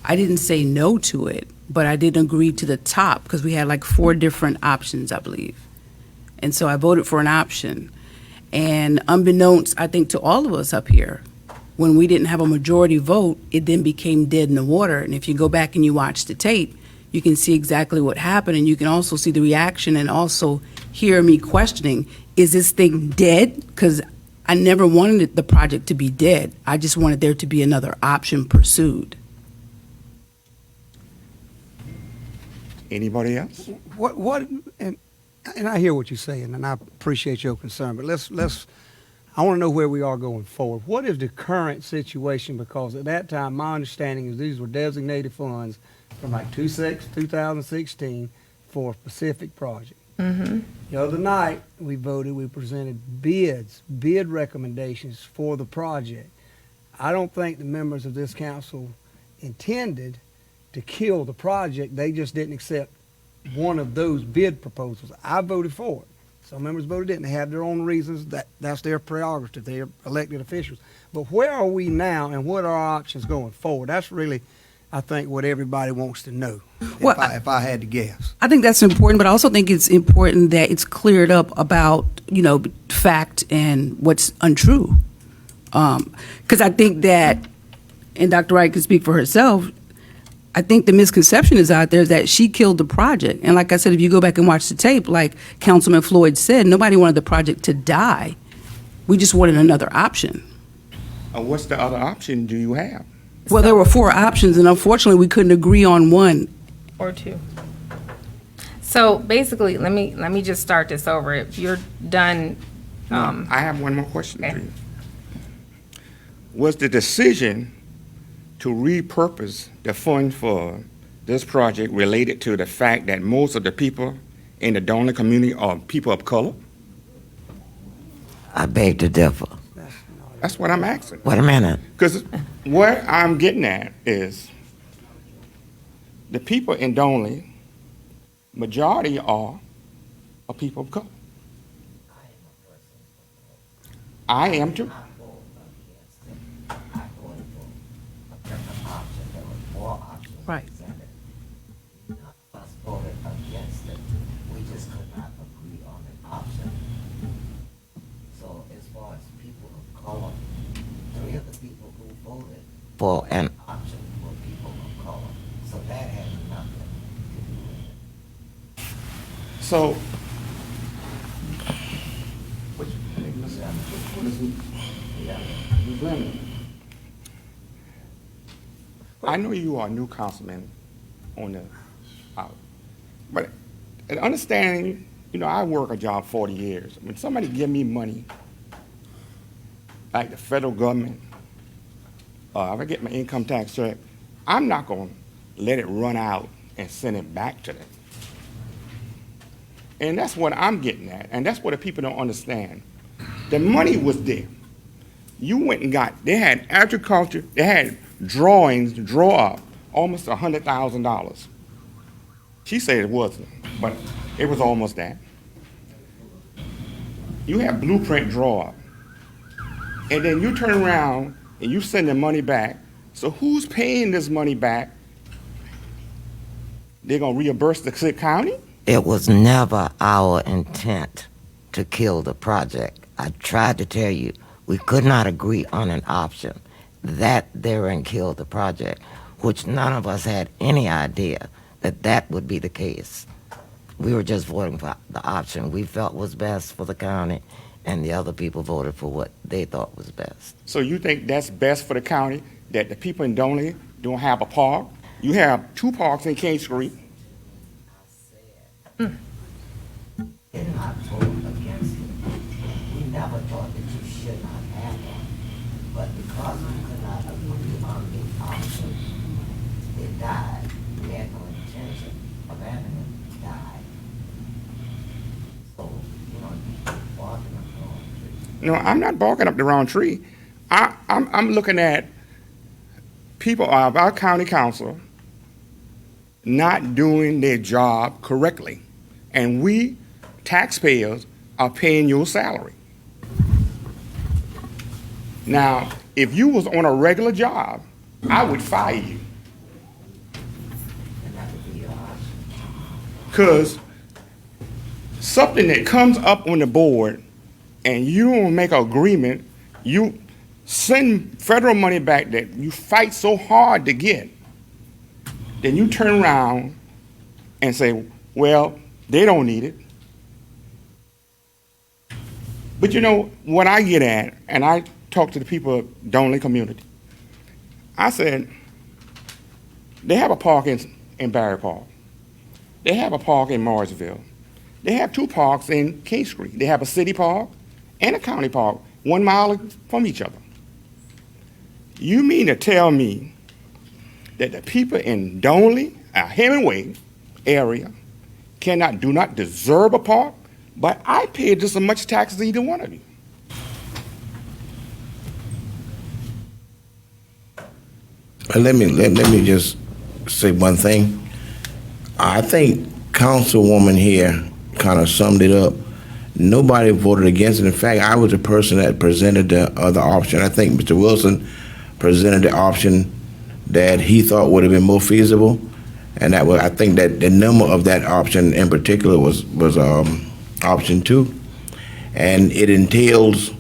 O: I didn't say no to it, but I didn't agree to the top because we had like 4 different options, I believe. And so I voted for an option. And unbeknownst, I think, to all of us up here, when we didn't have a majority vote, it then became dead in the water. And if you go back and you watch the tape, you can see exactly what happened, and you can also see the reaction and also hear me questioning, is this thing dead? Because I never wanted the project to be dead. I just wanted there to be another option pursued.
P: Anybody else?
F: And I hear what you're saying, and I appreciate your concern, but I want to know where we are going forward. What is the current situation? Because at that time, my understanding is these were designated funds from like 2016 for a specific project. The other night, we presented bid recommendations for the project. I don't think the members of this council intended to kill the project. They just didn't accept one of those bid proposals. I voted for it. Some members voted it, and they have their own reasons. That's their prerogative. They're elected officials. But where are we now, and what are our options going forward? That's really, I think, what everybody wants to know,
O: Well,
F: if I had to guess.
O: I think that's important, but I also think it's important that it's cleared up about, fact and what's untrue. Because I think that, and Dr. Wright can speak for herself, I think the misconception is out there that she killed the project. And like I said, if you go back and watch the tape, like Councilman Floyd said, nobody wanted the project to die. We just wanted another option.
P: What's the other option do you have?
O: Well, there were 4 options, and unfortunately, we couldn't agree on one.
B: Or 2. So basically, let me just start this over. If you're done,
P: I have one more question
B: okay.
P: for you. Was the decision to repurpose the fund for this project related to the fact that most of the people in the Donley community are people of color?
J: I beg to differ.
P: That's what I'm asking.
J: Wait a minute.
P: Because what I'm getting at is the people in Donley, majority are people of color. I am too.
O: Right.
J: Us voted against it. We just could not agree on an option. So as far as people of color, 3 of the people who voted for an option were people of color. So that had nothing to do with it.
P: So, I know you are a new councilman on the, but understanding, I work a job 40 years. When somebody give me money, like the federal government, if I get my income tax check, I'm not going to let it run out and send it back to them. And that's what I'm getting at, and that's what the people don't understand. The money was there. You went and they had agriculture, they had drawings to draw up almost $100,000. She said it wasn't, but it was almost that. You have blueprint draw up, and then you turn around and you send the money back. So who's paying this money back? They're gonna reimburse the county?
J: It was never our intent to kill the project. I tried to tell you, we could not agree on an option. That therein killed the project, which none of us had any idea that would be the case. We were just voting for the option we felt was best for the county, and the other people voted for what they thought was best.
P: So you think that's best for the county, that the people in Donley don't have a park? You have 2 parks in King Street.
J: Did not vote against it. We never thought that you should not have one. But because we could not agree on the option, it died. We had no intention of having it die. So, you're barking up the wrong tree.
P: No, I'm not barking up the wrong tree. I'm looking at people of our county council not doing their job correctly. And we, taxpayers, are paying your salary. Now, if you was on a regular job, I would fire you. Because something that comes up on the board and you don't make an agreement, you send federal money back that you fight so hard to get, then you turn around and say, well, they don't need it. But you know what I get at, and I talk to the people of Donley community, I said, they have a park in Barry Park. They have a park in Morrisville. They have 2 parks in King Street. They have a city park and a county park, 1 mile from each other. You mean to tell me that the people in Donley, Hemingway area, do not deserve a park? But I pay just as much tax as either one of you.
E: Let me just say one thing. I think Councilwoman here kind of summed it up. Nobody voted against it. In fact, I was the person that presented the other option. I think Mr. Wilson presented the option that he thought would have been more feasible. And that was, I think that the number of that option in particular was option 2. And it entails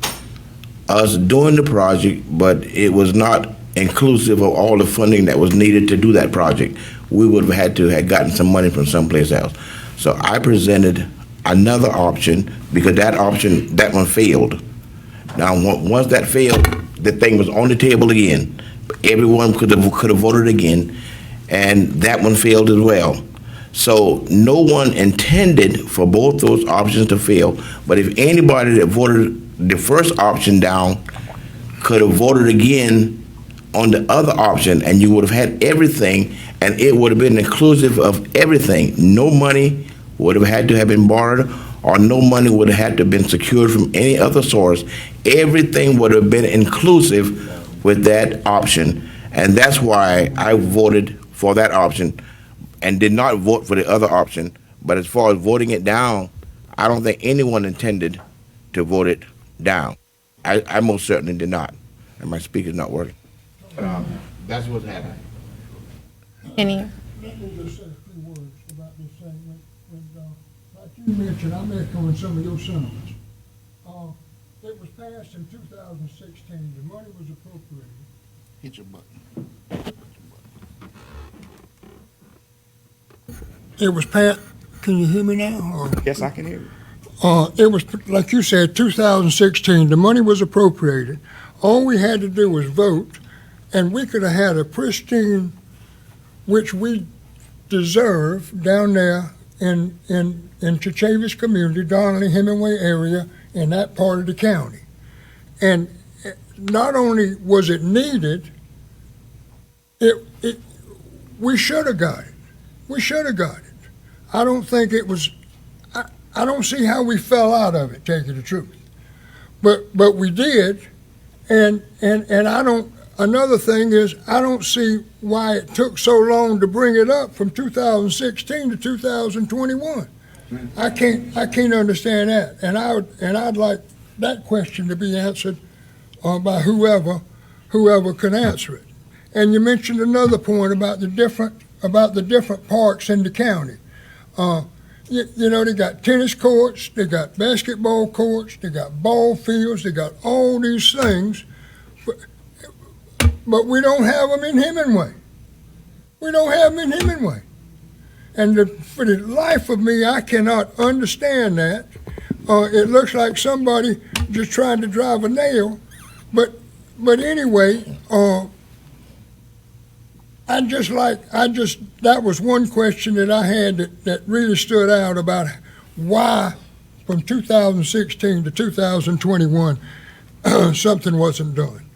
E: us doing the project, but it was not inclusive of all the funding that was needed to do that project. We would have had to have gotten some money from someplace else. So I presented another option because that one failed. Now, once that failed, the thing was on the table again. Everyone could have voted again, and that one failed as well. So no one intended for both those options to fail, but if anybody that voted the first option down could have voted again on the other option, and you would have had everything, and it would have been inclusive of everything. No money would have had to have been borrowed, or no money would have had to have been secured from any other source. Everything would have been inclusive with that option, and that's why I voted for that option and did not vote for the other option. But as far as voting it down, I don't think anyone intended to vote it down. I most certainly did not, and my speaker's not working. That's what's happening.
B: Any?
H: Let me just say a few words about this thing. Like you mentioned, I'm echoing some of your sentiments. It was passed in 2016. The money was appropriated.
G: Hit your button.
H: It was passed. Can you hear me now? Or?
P: Yes, I can hear you.
H: It was, like you said, 2016. The money was appropriated. All we had to do was vote, and we could have had a pristine, which we deserve, down there in Chachavis community, Donnelly, Hemingway area, in that part of the county. And not only was it needed, we should have got it. We should have got it. I don't think it was, I don't see how we fell out of it, tell you the truth. But we did, and I don't, another thing is, I don't see why it took so long to bring it up from 2016 to 2021. I can't understand that, and I'd like that question to be answered by whoever can answer it. And you mentioned another point about the different parks in the county. You know, they got tennis courts, they got basketball courts, they got ball fields, they got all these things, but we don't have them in Hemingway. We don't have them in Hemingway. And for the life of me, I cannot understand that. It looks like somebody just trying to drive a nail. But anyway, that was one question that I had that really stood out about why from 2016 to 2021 something wasn't done.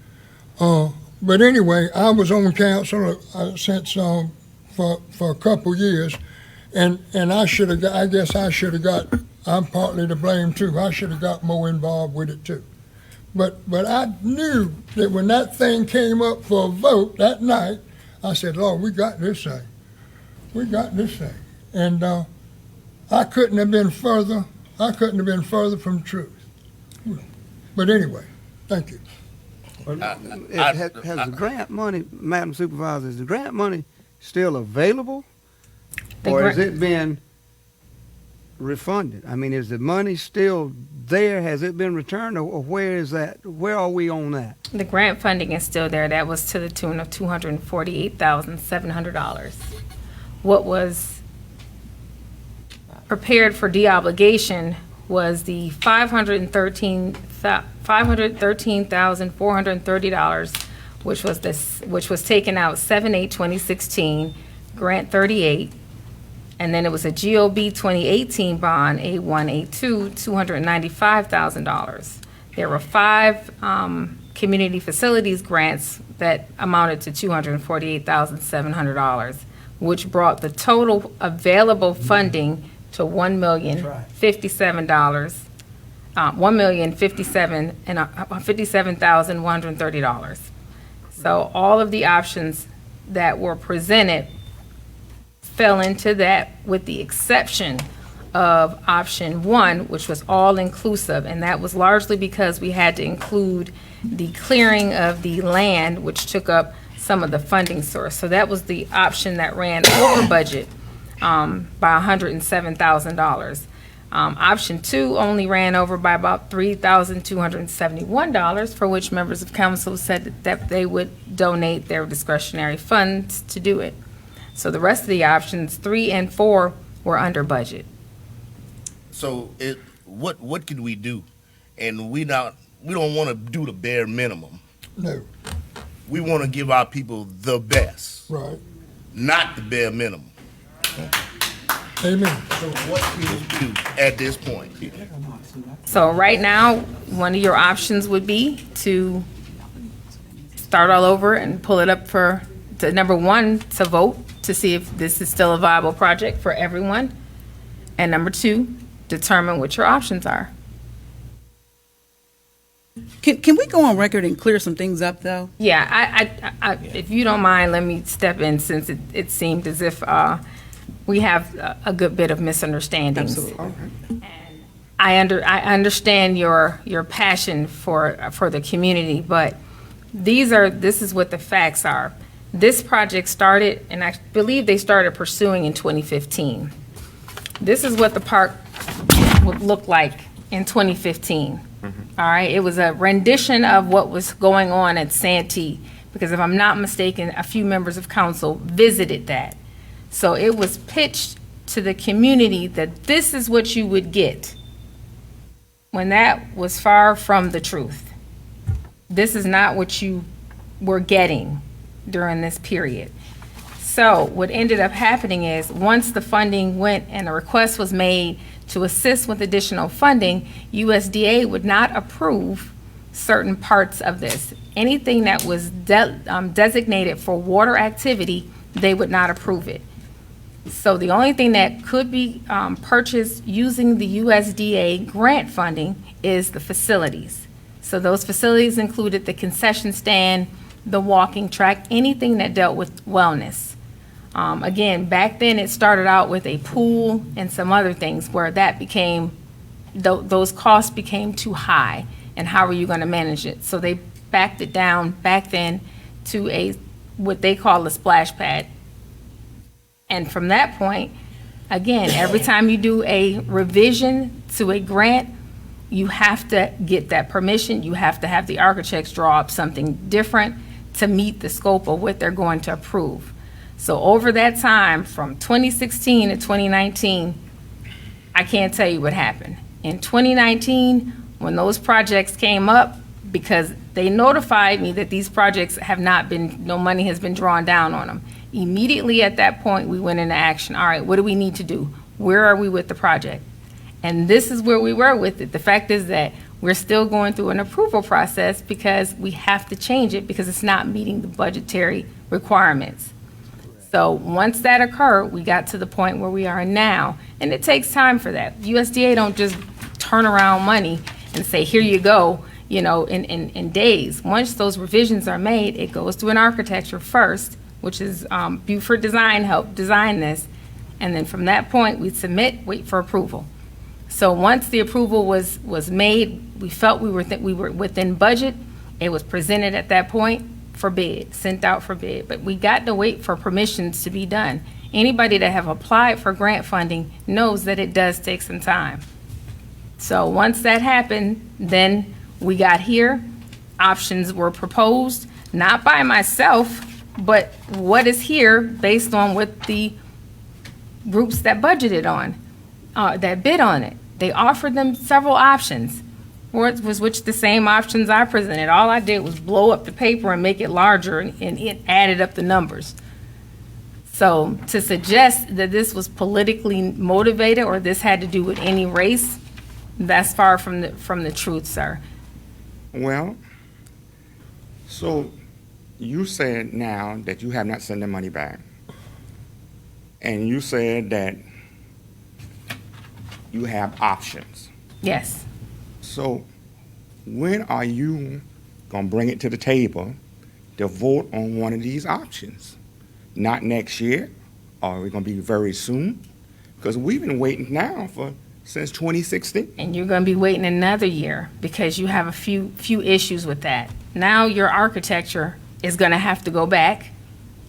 H: But anyway, I was on council since for a couple years, and I guess I should have got, I'm partly to blame too, I should have got more involved with it too. But I knew that when that thing came up for a vote that night, I said, Lord, we got this thing. We got this thing. And I couldn't have been further from the truth. But anyway, thank you.
F: Has the grant money, Madam Supervisor, is the grant money still available? Or has it been refunded? I mean, is the money still there? Has it been returned, or where is that? Where are we on that?
B: The grant funding is still there. That was to the tune of $248,700. What was prepared for deobligation was the $513,430, which was taken out 7/8/2016, grant 38. And then it was a GOB 2018 bond, A1A2, $295,000. There were 5 community facilities grants that amounted to $248,700, which brought the total available funding to $1,057,130. So all of the options that were presented fell into that, with the exception of option 1, which was all-inclusive, and that was largely because we had to include the clearing of the land, which took up some of the funding source. So that was the option that ran over budget by $107,000. Option 2 only ran over by about $3,271, for which members of council said that they would donate their discretionary funds to do it. So the rest of the options, 3 and 4, were under budget.
G: So what can we do? And we don't want to do the bare minimum.
Q: No,
G: We want to give our people the best,
Q: right.
G: not the bare minimum.
Q: Amen.
G: So what can we do at this point?
B: So right now, one of your options would be to start all over and pull it up to number 1, to vote to see if this is still a viable project for everyone. And number 2, determine what your options are.
O: Can we go on record and clear some things up, though?
B: Yeah, I if you don't mind, let me step in, since it seemed as if we have a good bit of misunderstandings.
O: Absolutely.
B: I understand your passion for the community, but this is what the facts are. This project started, and I believe they started pursuing in 2015. This is what the park would look like in 2015. All right, it was a rendition of what was going on at Santee, because if I'm not mistaken, a few members of council visited that. So it was pitched to the community that this is what you would get, when that was far from the truth. This is not what you were getting during this period. So what ended up happening is, once the funding went and a request was made to assist with additional funding, USDA would not approve certain parts of this. Anything that was designated for water activity, they would not approve it. So the only thing that could be purchased using the USDA grant funding is the facilities. So those facilities included the concession stand, the walking track, anything that dealt with wellness. Again, back then it started out with a pool and some other things where that became, those costs became too high, and how are you going to manage it? So they backed it down back then to what they call a splash pad. And from that point, again, every time you do a revision to a grant, you have to get that permission. You have to have the architects draw up something different to meet the scope of what they're going to approve. So over that time, from 2016 to 2019, I can't tell you what happened. In 2019, when those projects came up, because they notified me that these projects have not been, no money has been drawn down on them. Immediately at that point, we went into action. All right, what do we need to do? Where are we with the project? And this is where we were with it. The fact is that we're still going through an approval process because we have to change it because it's not meeting the budgetary requirements. So once that occurred, we got to the point where we are now, and it takes time for that. USDA don't just turn around money and say, here you go, in days. Once those revisions are made, it goes through an architecture first, which is Buford Design helped design this, and then from that point, we submit, wait for approval. So once the approval was made, we felt we were within budget. It was presented at that point for bid, sent out for bid, but we got to wait for permissions to be done. Anybody that have applied for grant funding knows that it does take some time. So once that happened, then we got here. Options were proposed, not by myself, but what is here based on what the groups that budgeted on, that bid on it. They offered them several options, which the same options I presented. All I did was blow up the paper and make it larger, and it added up the numbers. So to suggest that this was politically motivated or this had to do with any race, that's far from the truth, sir.
P: Well, so you said now that you have not sent the money back. And you said that you have options.
B: Yes.
P: So when are you going to bring it to the table to vote on one of these options? Not next year, or are we going to be very soon? Because we've been waiting now since 2016.
B: And you're going to be waiting another year because you have a few issues with that. Now your architecture is going to have to go back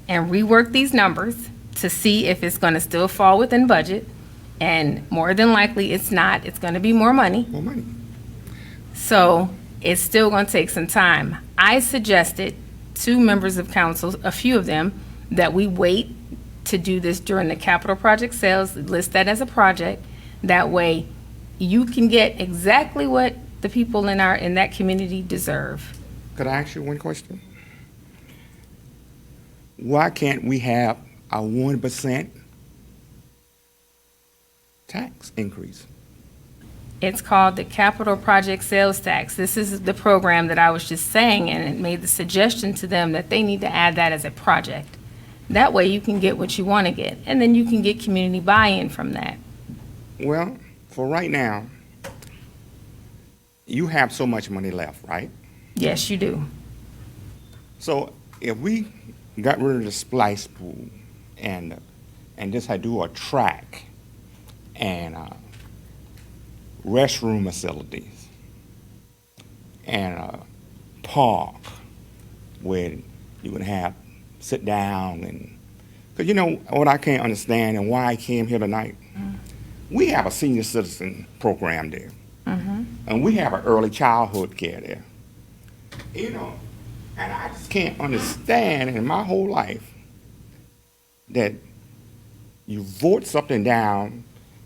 B: and rework these numbers to see if it's going to still fall within budget. And more than likely, it's not. It's going to be more money.
P: More money.
B: So it's still going to take some time. I suggested to members of council, a few of them, that we wait to do this during the capital project sales, list that as a project. That way, you can get exactly what the people in that community deserve.
P: Could I ask you one question? Why can't we have a 1% tax increase?
B: It's called the Capital Project Sales Tax. This is the program that I was just saying, and it made the suggestion to them that they need to add that as a project. That way you can get what you want to get, and then you can get community buy-in from that.
P: Well, for right now, you have so much money left, right?
B: Yes, you do.
P: So if we got rid of the splice pool and just had to do a track and restroom facilities and a park where you would have sit down and, because you know what I can't understand and why I came here tonight? We have a senior citizen program there. And we have an early childhood care there. You know, and I just can't understand in my whole life that you vote something down.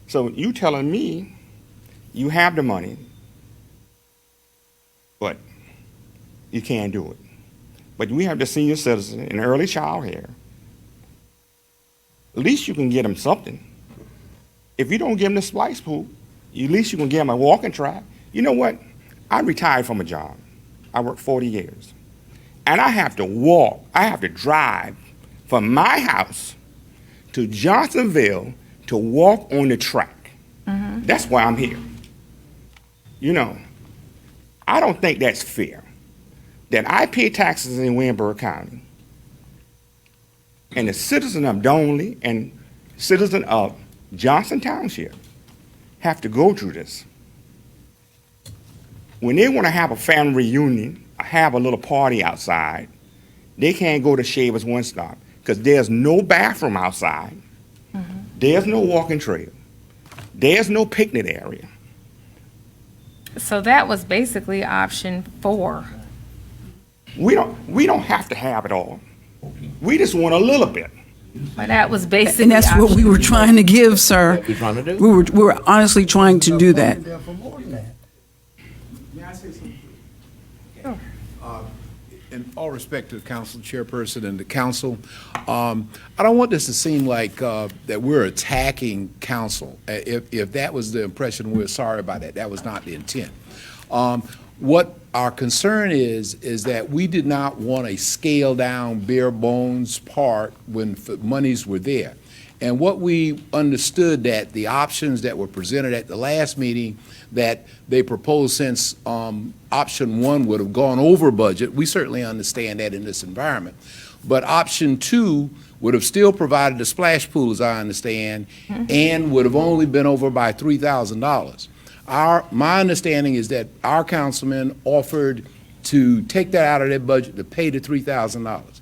P: So you telling me you have the money, but you can't do it. But we have the senior citizen and early child care. At least you can get them something. If you don't give them the splice pool, at least you can give them a walking track. You know what? I retired from a job. I worked 40 years. And I have to walk, I have to drive from my house to Johnsonville to walk on the track. That's why I'm here. You know, I don't think that's fair that I pay taxes in Williamsburg County and the citizen of Donley and citizen of Johnson Township have to go through this. When they want to have a family reunion, have a little party outside, they can't go to Shavers One Stop because there's no bathroom outside. There's no walking trail. There's no picnic area.
B: So that was basically option 4.
P: We don't have to have it all. We just want a little bit.
B: But that was basically
O: And that's what we were trying to give, sir.
E: You're trying to do?
O: We were honestly trying to do that.
H: There for more than that.
R: May I say something? In all respect to the council chairperson and the council, I don't want this to seem like that we're attacking council. If that was the impression, we're sorry about that. That was not the intent. What our concern is that we did not want a scaled-down, bare-bones park when monies were there. And what we understood that the options that were presented at the last meeting that they proposed, since option 1 would have gone over budget, we certainly understand that in this environment. But option 2 would have still provided the splash pool, as I understand, and would have only been over by $3,000. My understanding is that our councilman offered to take that out of their budget to pay the $3,000.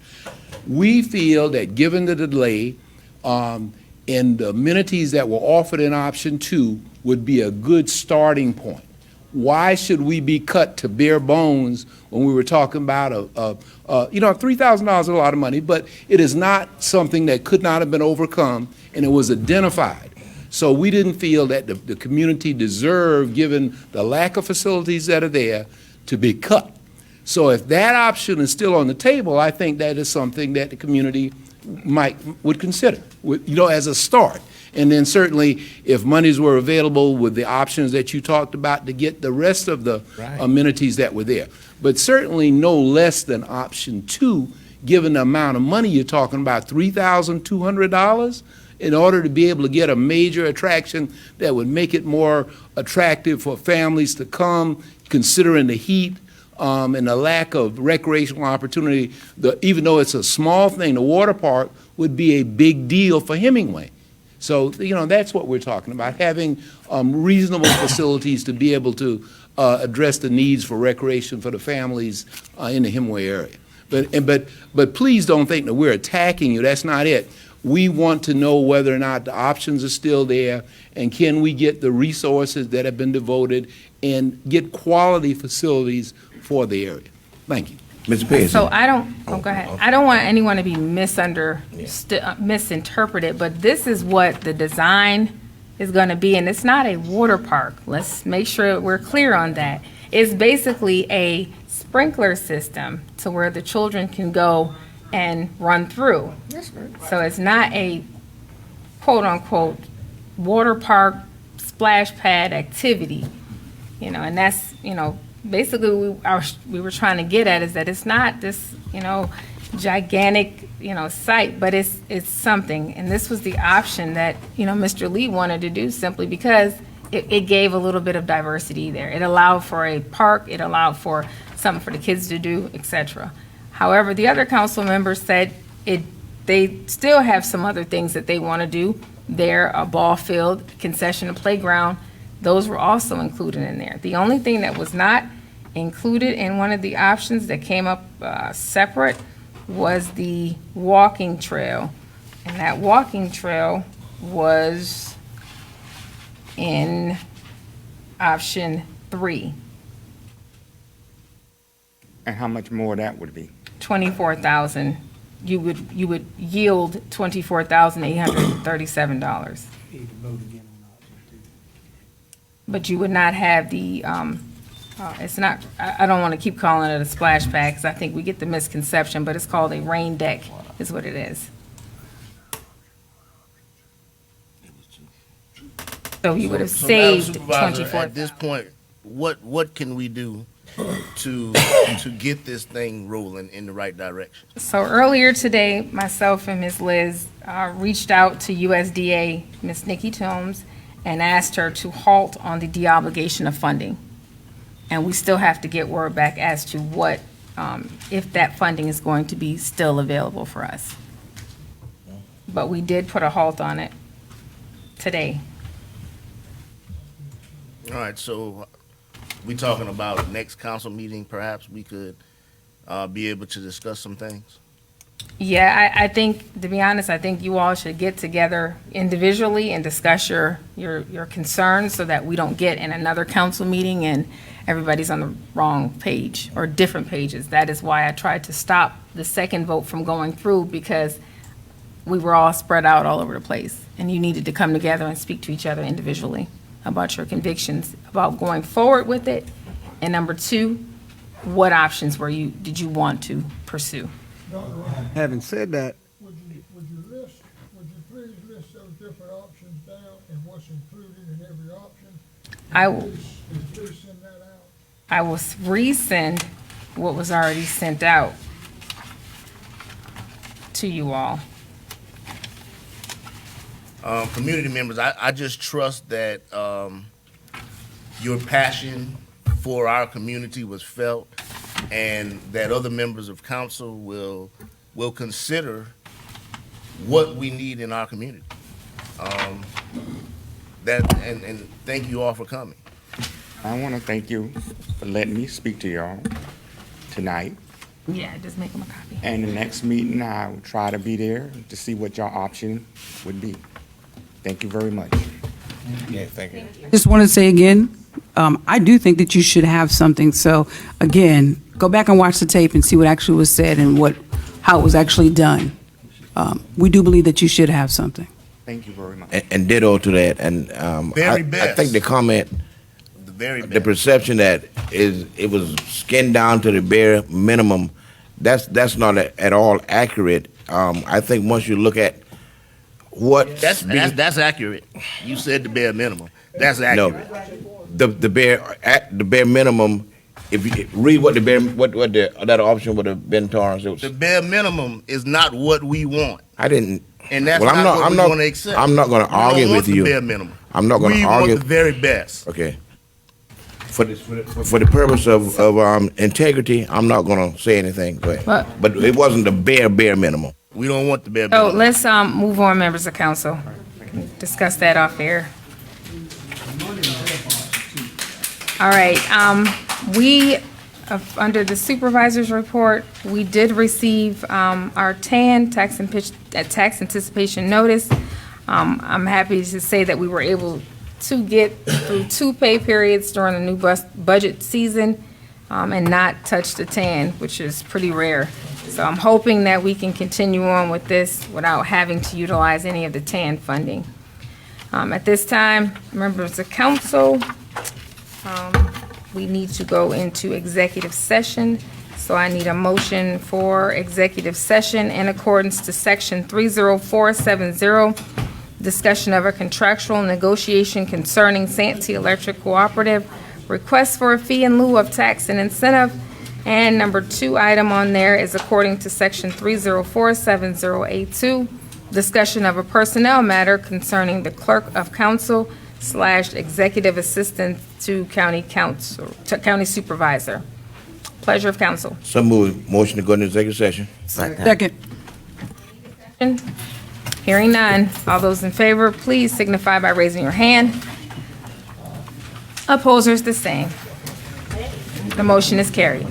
R: We feel that given the delay, and the amenities that were offered in option 2 would be a good starting point. Why should we be cut to bare bones when we were talking about $3,000 is a lot of money, but it is not something that could not have been overcome, and it was identified. So we didn't feel that the community deserved, given the lack of facilities that are there, to be cut. So if that option is still on the table, I think that is something that the community would consider, as a start. And then certainly, if monies were available with the options that you talked about to get the rest of the amenities that were there. But certainly no less than option 2, given the amount of money you're talking about, $3,200, in order to be able to get a major attraction that would make it more attractive for families to come, considering the heat, and the lack of recreational opportunity. Even though it's a small thing, the water park would be a big deal for Hemingway. So, that's what we're talking about, having reasonable facilities to be able to address the needs for recreation for the families in the Hemingway area. But please don't think that we're attacking you. That's not it. We want to know whether or not the options are still there, and can we get the resources that have been devoted and get quality facilities for the area. Thank you.
E: Mr. Pearson.
B: So I don't, go ahead. I don't want anyone to be misinterpreted, but this is what the design is going to be, and it's not a water park. Let's make sure we're clear on that. It's basically a sprinkler system to where the children can go and run through. So it's not a quote-unquote water park splash pad activity, and that's, basically we were trying to get at is that it's not this, gigantic, site, but it's something. And this was the option that, Mr. Lee wanted to do simply because it gave a little bit of diversity there. It allowed for a park, it allowed for something for the kids to do, etc. However, the other council members said they still have some other things that they want to do there, a ball field, concession, and playground. Those were also included in there. The only thing that was not included in one of the options that came up separate was the walking trail. And that walking trail was in option 3.
P: And how much more that would be?
B: 24,000. You would yield $24,837. But you would not have the, it's not, I don't want to keep calling it a splash pad because I think we get the misconception, but it's called a rain deck is what it is. So you would have
G: So,
B: saved
G: Madam Supervisor,
B: 24,000.
G: At this point, what can we do to get this thing rolling in the right direction?
B: So earlier today, myself and Ms. Liz reached out to USDA, Ms. Nikki Toombs, and asked her to halt on the deobligation of funding. And we still have to get word back as to what, if that funding is going to be still available for us. But we did put a halt on it today.
G: All right, so we talking about next council meeting, perhaps we could be able to discuss some things?
B: Yeah, I think, to be honest, I think you all should get together individually and discuss your concerns so that we don't get in another council meeting and everybody's on the wrong page or different pages. That is why I tried to stop the second vote from going through, because we were all spread out all over the place and you needed to come together and speak to each other individually about your convictions about going forward with it. And number 2, what options did you want to pursue?
F: Having said that,
Q: Would you please list those different options down and what's included in every option?
B: I will
Q: Please send that out.
B: I will resend what was already sent out to you all.
G: Community members, I just trust that your passion for our community was felt, and that other members of council will consider what we need in our community. And thank you all for coming.
P: I want to thank you for letting me speak to y'all tonight.
B: Yeah, just make them a copy.
P: And the next meeting, I will try to be there to see what your option would be. Thank you very much.
E: Yeah, thank you.
O: Just want to say again, I do think that you should have something. So again, go back and watch the tape and see what actually was said and how it was actually done. We do believe that you should have something.
P: Thank you very much.
E: And ditto to that, and
G: Very
E: I
G: best.
E: think the comment,
G: The very
E: the
G: best.
E: perception that it was skinned down to the bare minimum, that's not at all accurate. I think once you look at what
G: That's accurate. You said the bare minimum. That's accurate.
E: the bare minimum. If you read what the other option would have been, Torrance, it was,
G: The bare minimum is not what we want,
E: I didn't.
G: and that's
E: Well,
G: not what
E: I'm
G: we
E: not-
G: want to accept.
E: I'm not gonna
G: We don't
E: argue
G: want
E: with
G: the
E: you.
G: bare minimum.
E: I'm not going to
G: We
E: argue.
G: want the very best.
E: Okay. For the purpose of integrity, I'm not going to say anything. But it wasn't the bare minimum.
G: We don't want the bare
B: So
G: minimum.
B: let's move on, members of council. Discuss that off air. All right, we Under the supervisor's report, we did receive our TAN, tax anticipation notice. I'm happy to say that we were able to get through 2 pay periods during the new budget season and not touch the TAN, which is pretty rare. So I'm hoping that we can continue on with this without having to utilize any of the TAN funding. At this time, members of council, we need to go into executive session. So I need a motion for executive session in accordance to section 30470, discussion of a contractual negotiation concerning Santee Electric Cooperative, request for a fee in lieu of tax and incentive. And number 2 item on there is according to section 30470A2, discussion of a personnel matter concerning the clerk of council / executive assistant to county supervisor. Pleasure of council.
E: So move. Motion to go into executive session.
O: Second.
B: Hearing none. All those in favor, please signify by raising your hand. Opposers, the same. The motion is carried.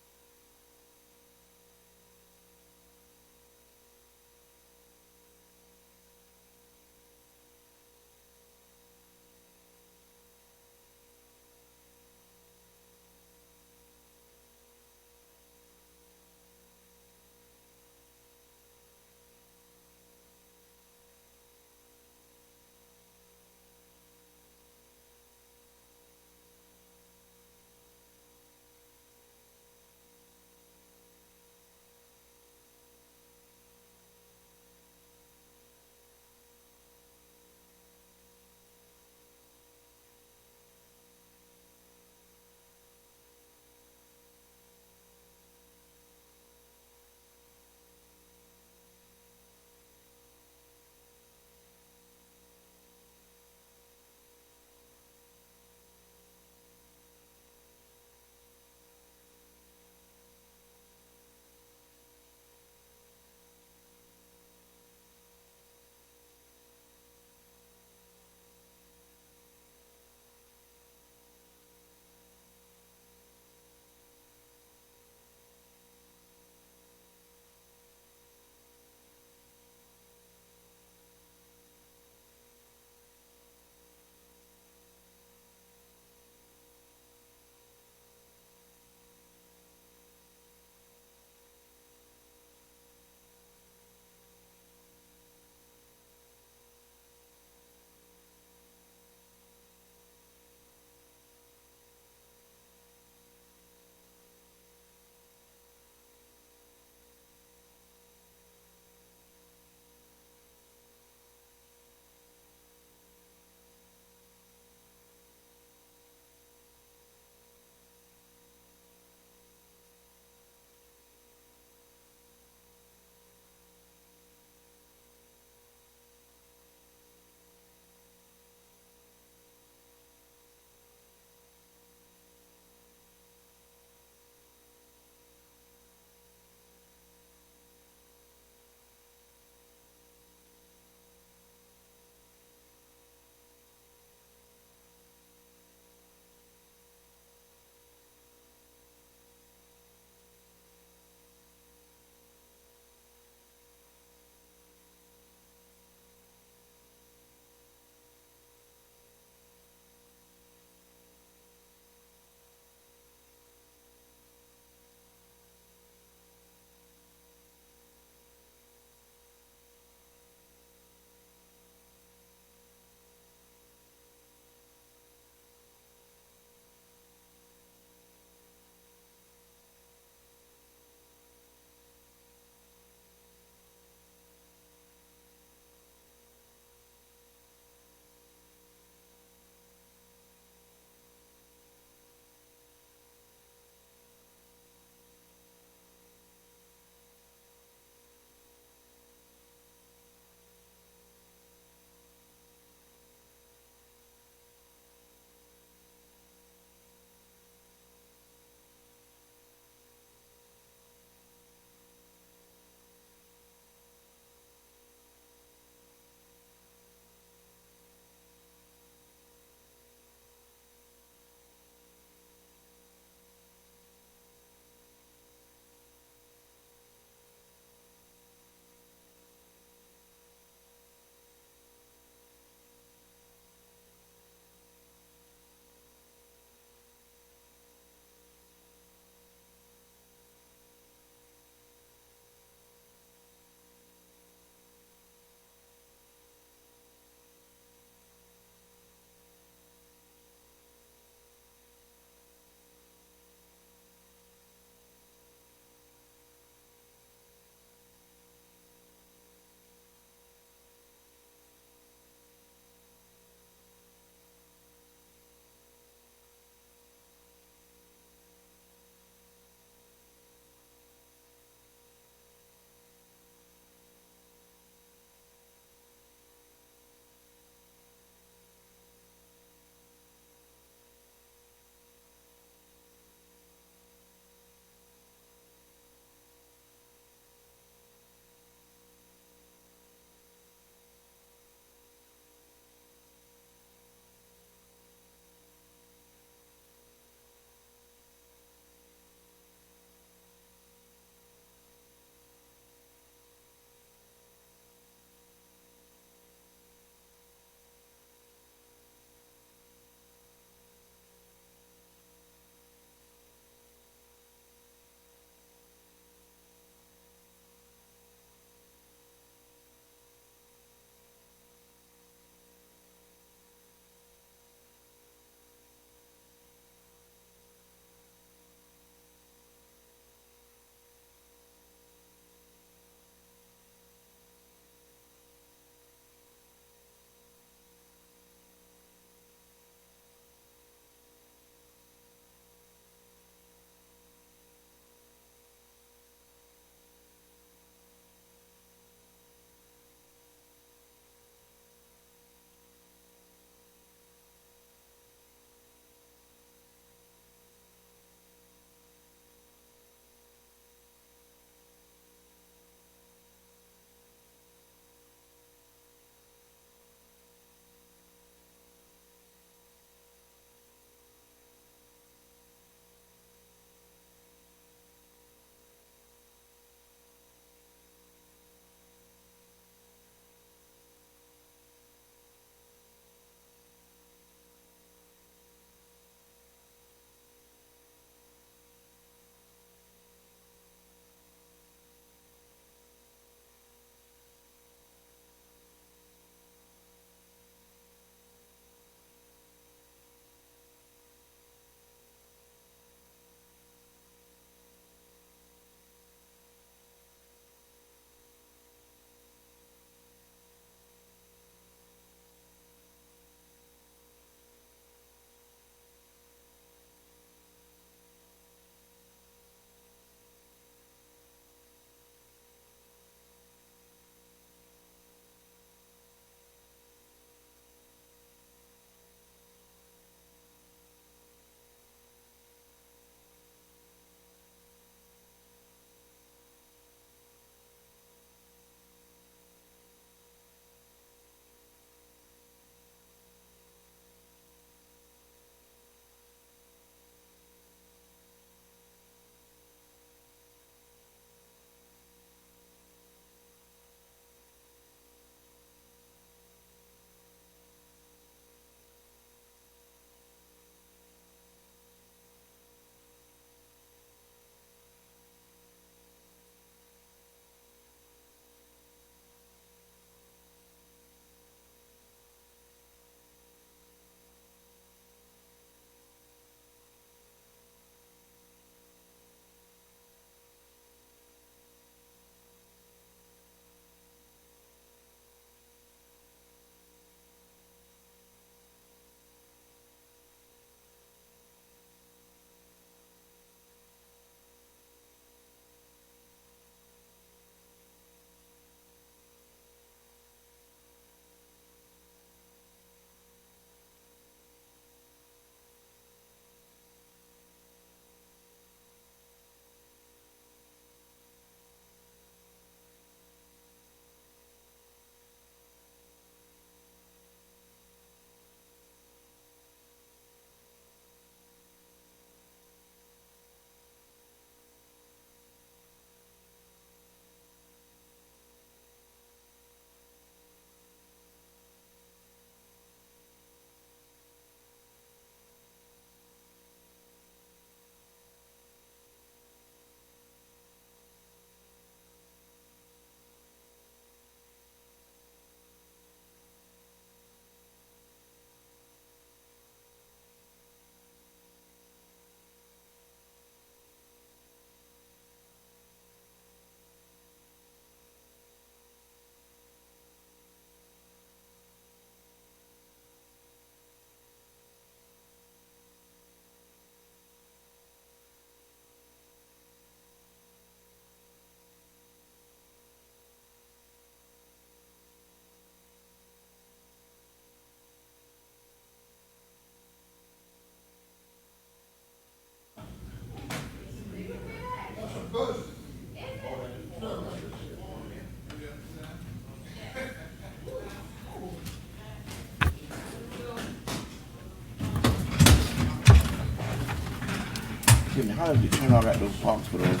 E: how did you turn out at those box for those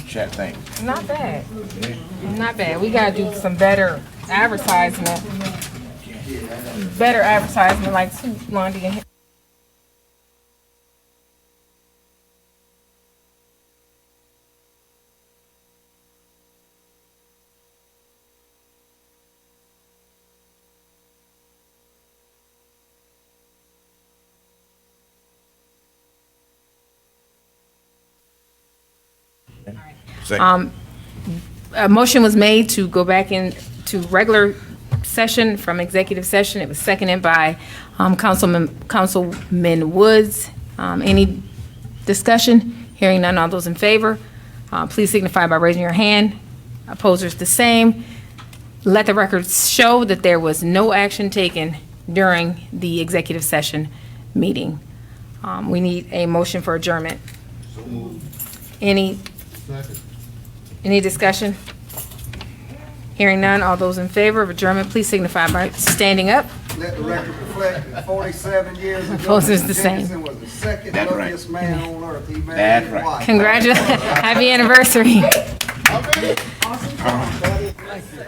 E: chat things?
B: Not bad. Not bad. We gotta do some better advertisement. Better advertisement like Lundy and a motion was made to go back into regular session from executive session. It was seconded by Councilman Woods. Any discussion? Hearing none, all those in favor, please signify by raising your hand. Opposers, the same. Let the records show that there was no action taken during the executive session meeting. We need a motion for adjournment. Any discussion? Hearing none, all those in favor of adjournment, please signify by standing up.
F: Let the record reflect that 47 years ago,
B: Opposers, the same.
F: Jefferson was the second
E: That's right.
F: luckiest man on earth. He married
E: That's
F: his
E: right.
F: wife.
B: Congratulations. Happy anniversary.
F: Awesome. Thank you.